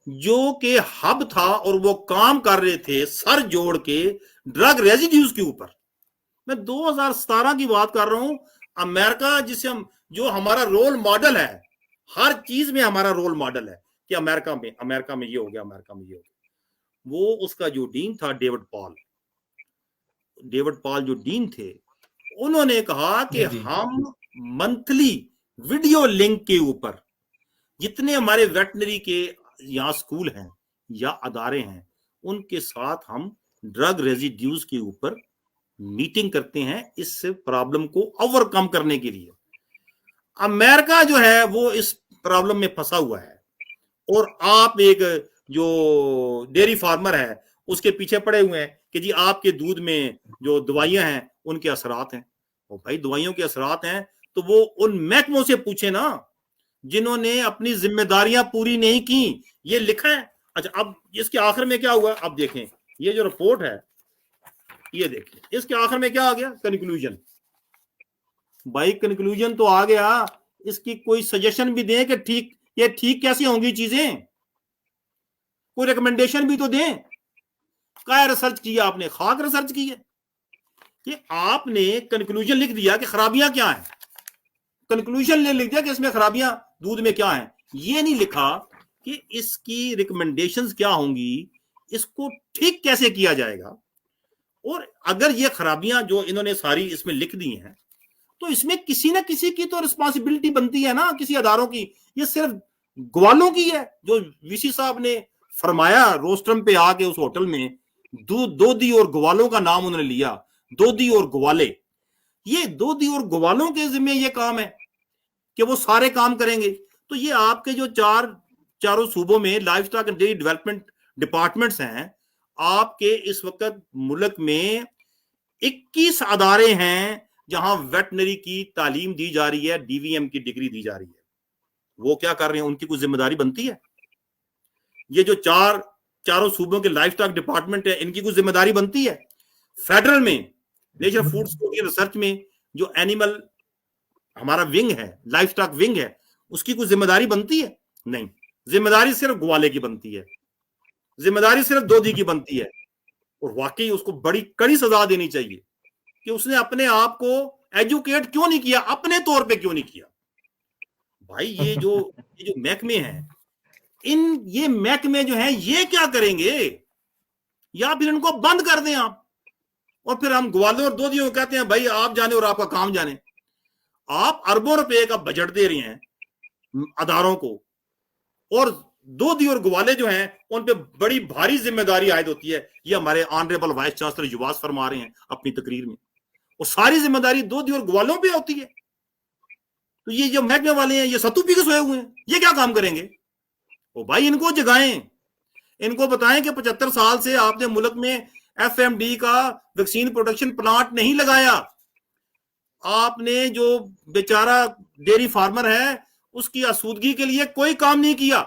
जो कि हब था, और वो काम कर रहे थे सर जोड़ के ड्रग रेजिड्यूज के ऊपर। मैं 2017 की बात कर रहा हूं। अमेरिका, जिसे हम, जो हमारा रोल मॉडल है, हर चीज में हमारा रोल मॉडल है कि अमेरिका में ये हो गया, अमेरिका में ये हो गया। वो उसका जो डीन था डेविड पॉल जो डीन थे, उन्होंने कहा कि हम मंथली वीडियो लिंक के ऊपर जितने हमारे वेटनरी के यहाँ स्कूल हैं या अदारे हैं, उनके साथ हम ड्रग रेजिड्यूज के ऊपर मीटिंग करते हैं, इस प्रॉब्लम को ओवरकम करने के लिए। अमेरिका जो है वो इस प्रॉब्लम में फंसा हुआ है, और आप एक जो डेयरी फार्मर है उसके पीछे पड़े हुए हैं कि जी आपके दूध में जो दवाइयां हैं उनके असरात हैं। और भाई दवाइयों के असरात हैं तो वो उन महकमों से पूछे ना, जिन्होंने अपनी जिम्मेदारियां पूरी नहीं की। ये लिखा है। अच्छा, अब इसके आखिर में क्या हुआ, अब देखें, ये जो रिपोर्ट है, ये देखें, इसके आखिर में क्या आ गया, कंक्लूजन। भाई कंक्लूजन तो आ गया, इसकी कोई सजेशन भी दें कि ये ठीक कैसे होंगी चीजें, कोई रिकमेंडेशन भी तो दें। क्या रिसर्च किया आपने, खाक रिसर्च की है कि आपने कंक्लूजन लिख दिया कि खराबियां क्या हैं, कंक्लूजन लिख दिया कि इसमें खराबियां दूध में क्या हैं, ये नहीं लिखा कि इसकी रिकमेंडेशंस क्या होंगी, इसको ठीक कैसे किया जाएगा। और अगर ये खराबियां जो इन्होंने सारी इसमें लिख दी हैं, तो इसमें किसी ना किसी की तो रिस्पॉन्सिबिलिटी बनती है ना, किसी अदारों की। ये सिर्फ ग्वालों की है, जो वीसी साहब ने फरमाया रोस्ट्रम पे आके उस होटल में, दोदी और ग्वालों का नाम उन्होंने लिया, दोदी और ग्वाले। ये दोदी और ग्वालों के जिम्मे ये काम है कि वो सारे काम करेंगे। तो ये आपके जो चारों सूबों में life stock and dairy development departments हैं, आपके इस वक्त मुल्क में 21 अदारे हैं जहां वेटनरी की तालीम दी जा रही है, डीवीएम की डिग्री दी जा रही है। वो क्या कर रहे हैं, उनकी कुछ जिम्मेदारी बनती है। ये जो चारों सूबों के लाइफ स्टॉक डिपार्टमेंट है, इनकी कुछ जिम्मेदारी बनती है। फेडरल में नेशनल फूड सिक्योरिटी रिसर्च में जो एनिमल हमारा विंग है, लाइफ स्टॉक विंग है, उसकी कुछ जिम्मेदारी बनती है? नहीं, जिम्मेदारी सिर्फ ग्वाले की बनती है, जिम्मेदारी सिर्फ दोधी की बनती है। और वाकई उसको बड़ी कड़ी सजा देनी चाहिए कि उसने अपने आप को एजुकेट क्यों नहीं किया, अपने तौर पे क्यों नहीं किया। भाई ये जो महकमे हैं, ये महकमे जो हैं, ये क्या करेंगे? या फिर इनको बंद कर दें आप, और फिर हम ग्वालों और दोधियों को कहते हैं भाई आप जाने और आपका काम जाने। आप अरबों रुपए का बजट दे रहे हैं अदारों को, और दोधी और ग्वाले जो हैं उन पे बड़ी भारी जिम्मेदारी आयद होती है। ये हमारे ऑनरेबल वाइस चांसलर युवास फरमा रहे हैं अपनी तकरीर में, और सारी जिम्मेदारी दोधी और ग्वालों पे होती है। तो ये जो महकमे वाले हैं, ये सत्तू पी के सोए हुए हैं, ये क्या काम करेंगे? ओ भाई इनको जगाएं, इनको बताएं कि 75 साल से आपने मुल्क में एफएमडी का वैक्सीन प्रोडक्शन प्लांट नहीं लगाया। आपने जो बेचारा डेयरी फार्मर है उसकी आसूदगी के लिए कोई काम नहीं किया।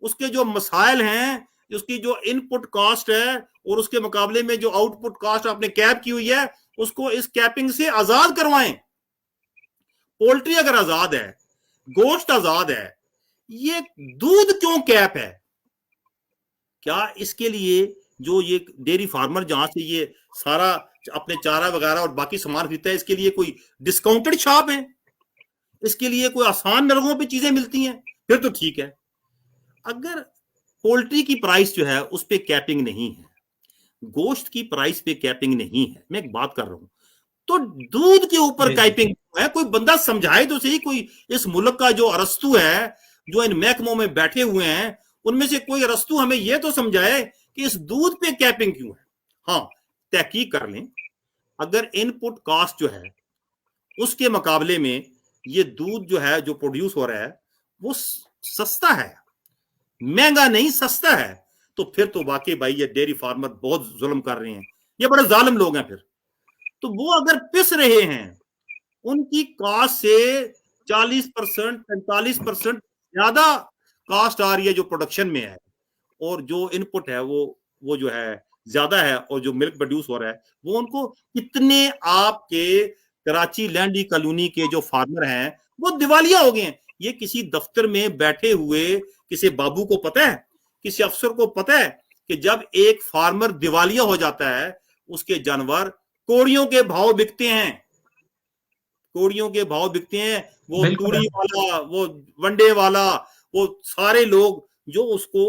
उसके जो मसाइल हैं, उसकी जो इनपुट कॉस्ट है और उसके मुकाबले में जो आउटपुट कॉस्ट आपने कैप की हुई है, उसको इस कैपिंग से आजाद करवाएं। पोल्ट्री अगर आजाद है, गोश्त आजाद है, ये दूध क्यों कैप है? क्या इसके लिए जो ये डेयरी फार्मर जहां से ये सारा अपने चारा वगैरह और बाकी सामान खरीदता है, इसके लिए कोई डिस्काउंटेड शॉप है? इसके लिए कोई आसान दरों पे चीजें मिलती हैं? फिर तो ठीक है। अगर पोल्ट्री की प्राइस जो है उस पे कैपिंग नहीं है, गोश्त की प्राइस पे कैपिंग नहीं है, मैं एक बात कर रहा हूं, तो दूध के ऊपर कैपिंग है। कोई बंदा समझाए तो सही, कोई इस मुल्क का जो अरस्तु है جو ان محکموں میں بیٹھے ہوئے ہیں ان میں سے کوئی رستو ہمیں یہ تو سمجھائے کہ اس دودھ پہ کیپنگ کیوں ہے. ہاں تحقیق کر لیں, اگر ان پٹ کاسٹ جو ہے اس کے مقابلے میں یہ دودھ جو ہے جو پروڈیوس ہو رہا ہے وہ سستا ہے, مہنگا نہیں سستا ہے, تو پھر تو واقعی بھائی یہ ڈیری فارمر بہت ظلم کر رہے ہیں, یہ بڑے ظالم لوگ ہیں. پھر تو وہ اگر پس رہے ہیں ان کی کاسٹ سے 40% 45% زیادہ کاسٹ آ رہی ہے جو پروڈکشن میں ہے, اور جو ان پٹ ہے وہ جو ہے زیادہ ہے, اور جو ملک پروڈیوس ہو رہا ہے وہ ان کو کتنے آپ کے کراچی لینڈی کالونی کے جو فارمر ہیں وہ دیوالیہ ہو گئے ہیں. یہ کسی دفتر میں بیٹھے ہوئے کسی بابو کو پتہ ہے, کسی افسر کو پتہ ہے کہ جب ایک فارمر دیوالیہ ہو جاتا ہے اس کے جانور کوڑیوں کے بھاؤ بکتے ہیں, کوڑیوں کے بھاؤ بکتے ہیں. وہ توڑی والا, وہ ونڈے والا, وہ سارے لوگ جو اس کو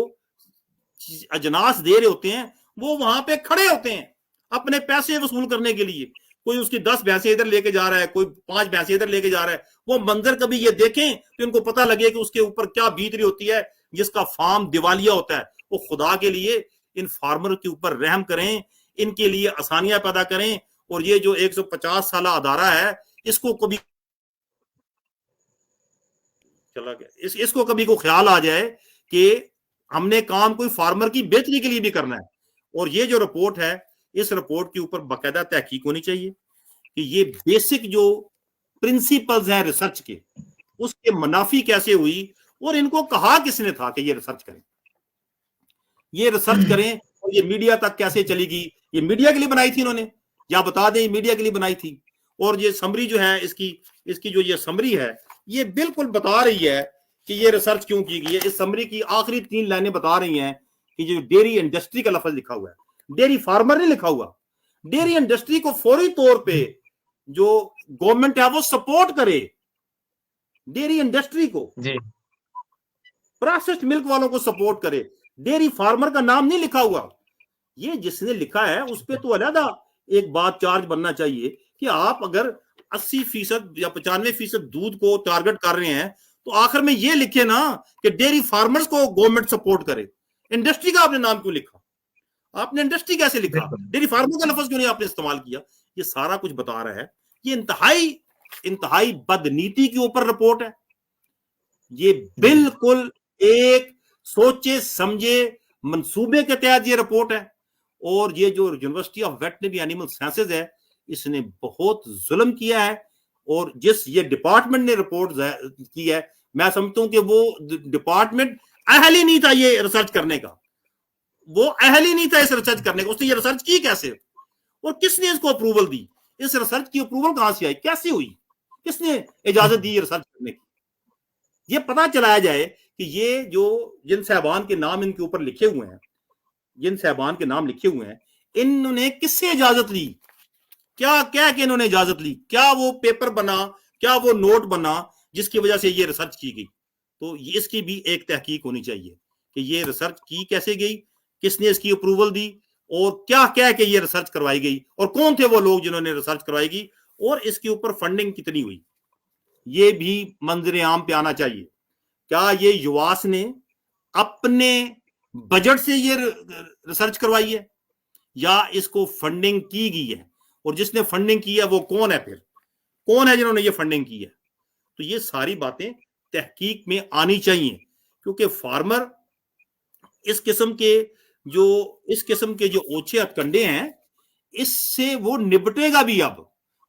اجناس دے رہے ہوتے ہیں وہ وہاں پہ کھڑے ہوتے ہیں اپنے پیسے وصول کرنے کے لیے. کوئی اس کی 10 بھینسیں ادھر لے کے جا رہا ہے, کوئی 5 بھینسیں ادھر لے کے جا رہا ہے. وہ منظر کبھی یہ دیکھیں کہ ان کو پتہ لگے کہ اس کے اوپر کیا بیت رہی ہوتی ہے جس کا فارم دیوالیہ ہوتا ہے. وہ خدا کے لیے ان فارمر کے اوپر رحم کریں, ان کے لیے آسانیاں پیدا کریں. اور یہ جو 150 سالہ ادارہ ہے اس کو کبھی چلا گیا, اس کو کبھی کو خیال آ جائے کہ ہم نے کام کوئی فارمر کی بہتری کے لیے بھی کرنا ہے. اور یہ جو رپورٹ ہے اس رپورٹ کے اوپر باقاعدہ تحقیق ہونی چاہیے کہ یہ بیسک جو پرنسپلز ہیں ریسرچ کے اس کے منافی کیسے ہوئی, اور ان کو کہا کس نے تھا کہ یہ ریسرچ کریں, یہ ریسرچ کریں, اور یہ میڈیا تک کیسے چلی گئی. یہ میڈیا کے لیے بنائی تھی انہوں نے, یا بتا دیں میڈیا کے لیے بنائی تھی. اور یہ سمری جو ہے اس کی جو یہ سمری ہے یہ بالکل بتا رہی ہے کہ یہ ریسرچ کیوں کی گئی ہے. اس سمری کی آخری 3 لائنیں بتا رہی ہیں کہ جو ڈیری انڈسٹری کا لفظ لکھا ہوا ہے, ڈیری فارمر نہیں لکھا ہوا. ڈیری انڈسٹری کو فوری طور پہ جو گورنمنٹ ہے وہ سپورٹ کرے, ڈیری انڈسٹری کو, پروسیسڈ ملک والوں کو سپورٹ کرے. ڈیری فارمر کا نام نہیں لکھا ہوا. یہ جس نے لکھا ہے اس پہ تو علیحدہ ایک بات چارج بننا چاہیے کہ آپ اگر 80% یا 95% دودھ کو ٹارگٹ کر رہے ہیں تو آخر میں یہ لکھے نا کہ ڈیری فارمرز کو گورنمنٹ سپورٹ کرے. انڈسٹری کا آپ نے نام کیوں لکھا, آپ نے انڈسٹری کیسے لکھا, ڈیری فارمر کا لفظ کیوں نہیں آپ نے استعمال کیا. یہ سارا کچھ بتا رہا ہے. یہ انتہائی بدنیتی کے اوپر رپورٹ ہے. یہ بالکل ایک سوچے سمجھے منصوبے کے تحت یہ رپورٹ ہے. اور یہ جو university of veterinary animal sciences ہے اس نے بہت ظلم کیا ہے. اور جس یہ ڈپارٹمنٹ نے رپورٹ کی ہے میں سمجھتا ہوں کہ وہ ڈپارٹمنٹ اہل ہی نہیں تھا یہ ریسرچ کرنے کا, وہ اہل ہی نہیں تھا اس ریسرچ کرنے کا. اس نے یہ ریسرچ کی کیسے, اور کس نے اس کو اپروول دی, اس ریسرچ کی اپروول کہاں سے آئی, کیسے ہوئی, کس نے اجازت دی یہ ریسرچ کرنے کی. یہ پتا چلایا جائے کہ یہ جو جن صاحبان کے نام ان کے اوپر لکھے ہوئے ہیں, جن صاحبان کے نام لکھے ہوئے ہیں انہوں نے کس سے اجازت لی, کیا کہ انہوں نے اجازت لی, کیا وہ پیپر بنا, کیا وہ نوٹ بنا جس کی وجہ سے یہ ریسرچ کی گئی. تو اس کی بھی ایک تحقیق ہونی چاہیے کہ یہ ریسرچ کی کیسے گئی, کس نے اس کی اپروول دی, اور کیا کہہ کے یہ ریسرچ کروائی گئی, اور کون تھے وہ لوگ جنہوں نے ریسرچ کروائی گئی, اور اس کے اوپر فنڈنگ کتنی ہوئی. یہ بھی منظر عام پہ آنا چاہیے. کیا یہ یواس نے اپنے بجٹ سے یہ ریسرچ کروائی ہے یا اس کو فنڈنگ کی گئی ہے, اور جس نے فنڈنگ کی ہے وہ کون ہے, پھر کون ہے جنہوں نے یہ فنڈنگ کی ہے. تو یہ ساری باتیں تحقیق میں آنی چاہیے, کیونکہ فارمر اس قسم کے جو اوچھے ہتھکنڈے ہیں اس سے وہ نپٹے گا بھی اب.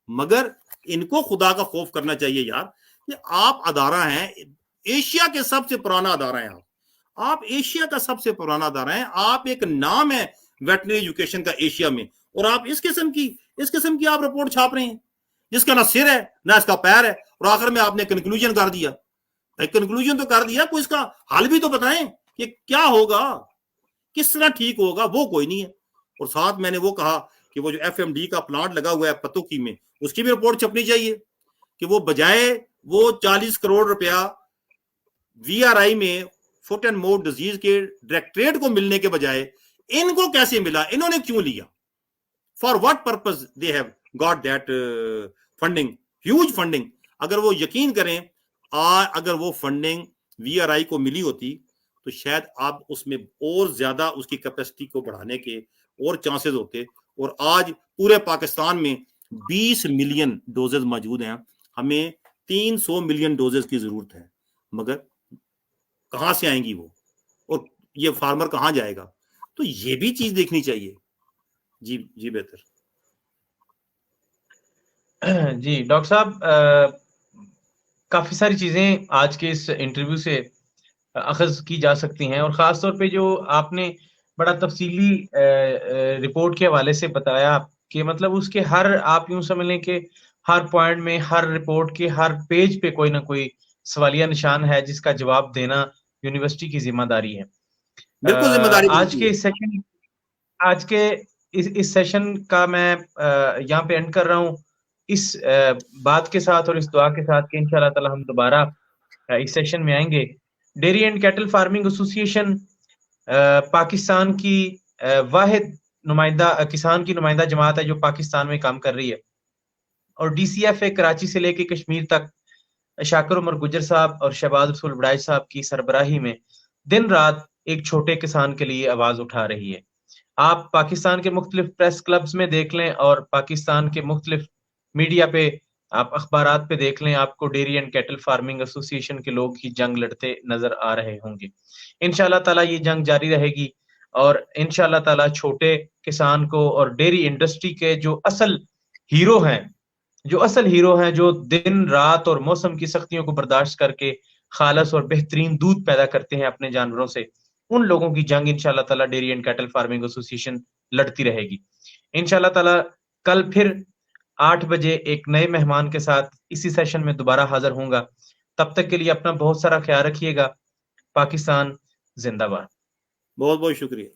مگر ان کو خدا کا خوف کرنا چاہیے یار کہ آپ ادارہ ہیں, ایشیا کے سب سے پرانا ادارہ ہیں, آپ ایشیا کا سب سے پرانا ادارہ ہیں, آپ ایک نام ہے ویٹنری ایجوکیشن کا ایشیا میں, اور آپ اس قسم کی آپ رپورٹ چھاپ رہے ہیں جس کا نہ سر ہے نہ اس کا پیر ہے, اور آخر میں آپ نے کنکلوژن کر دیا. کنکلوژن تو کر دیا, کوئی اس کا حل بھی تو بتائیں کہ کیا ہوگا, کس طرح ٹھیک ہوگا, وہ کوئی نہیں ہے. اور ساتھ میں نے وہ کہا کہ وہ جو ایف ایم ڈی کا پلانٹ لگا ہوا ہے پتوکی میں اس کی بھی رپورٹ چھپنی چاہیے کہ وہ بجائے وہ 40 کروڑ روپیہ وی آر آئی میں فٹ اینڈ موڈ ڈیزیز کے ڈائریکٹریٹ کو ملنے کے بجائے ان کو کیسے ملا, انہوں نے کیوں لیا, for what purpose they have got that funding, huge funding. اگر وہ یقین کریں اگر وہ فنڈنگ VRI کو ملی ہوتی تو شاید آپ اس میں اور زیادہ اس کی کیپیسٹی کو بڑھانے کے اور چانسز ہوتے. اور آج پورے پاکستان میں 20 ملین ڈوزز موجود ہیں. ہمیں 300 ملین ڈوزز کی ضرورت ہے, مگر کہاں سے آئیں گی وہ, اور یہ فارمر کہاں جائے گا؟ تو یہ بھی چیز دیکھنی چاہیے. جی بہتر. جی ڈاکٹر صاحب, کافی ساری چیزیں آج کے اس انٹرویو سے اخذ کی جا سکتی ہیں, اور خاص طور پہ جو آپ نے بڑا تفصیلی رپورٹ کے حوالے سے بتایا کہ مطلب اس کے ہر, آپ یوں سمجھ لیں کہ ہر پوائنٹ میں, ہر رپورٹ کے ہر پیج پہ کوئی نہ کوئی سوالیہ نشان ہے جس کا جواب دینا یونیورسٹی کی ذمہ داری ہے. بالکل ذمہ داری آج کے اس سیشن کا میں یہاں پہ اینڈ کر رہا ہوں, اس بات کے ساتھ اور اس دعا کے ساتھ کہ انشاءاللہ تعالی ہم دوبارہ اس سیشن میں آئیں گے. ڈیری اینڈ کیٹل فارمنگ ایسوسی ایشن پاکستان کی واحد نمائندہ کسان کی نمائندہ جماعت ہے جو پاکستان میں کام کر رہی ہے, اور DCFA کراچی سے لے کے کشمیر تک شاکر عمر گجر صاحب اور شہباز رسول بڑائچ صاحب کی سربراہی میں دن رات ایک چھوٹے کسان کے لیے آواز اٹھا رہی ہے. آپ پاکستان کے مختلف پریس کلبز میں دیکھ لیں اور پاکستان کے مختلف میڈیا پہ, آپ اخبارات پہ دیکھ لیں, آپ کو ڈیری اینڈ کیٹل فارمنگ ایسوسی ایشن کے لوگ ہی جنگ لڑتے نظر آ رہے ہوں گے. انشاءاللہ تعالیٰ یہ جنگ جاری رہے گی, اور انشاءاللہ تعالیٰ چھوٹے کسان کو اور ڈیری انڈسٹری کے جو اصل ہیرو ہیں, جو دن رات اور موسم کی سختیوں کو برداشت کر کے خالص اور بہترین دودھ پیدا کرتے ہیں اپنے جانوروں سے, ان لوگوں کی جنگ انشاءاللہ تعالیٰ ڈیری اینڈ کیٹل فارمنگ ایسوسی ایشن لڑتی رہے گی. انشاءاللہ تعالیٰ کل پھر 8 بجے ایک نئے مہمان کے ساتھ اسی سیشن میں دوبارہ حاضر ہوں گا. تب تک کے لیے اپنا بہت سارا خیال رکھیے گا. پاکستان زندہ باد. بہت بہت شکریہ.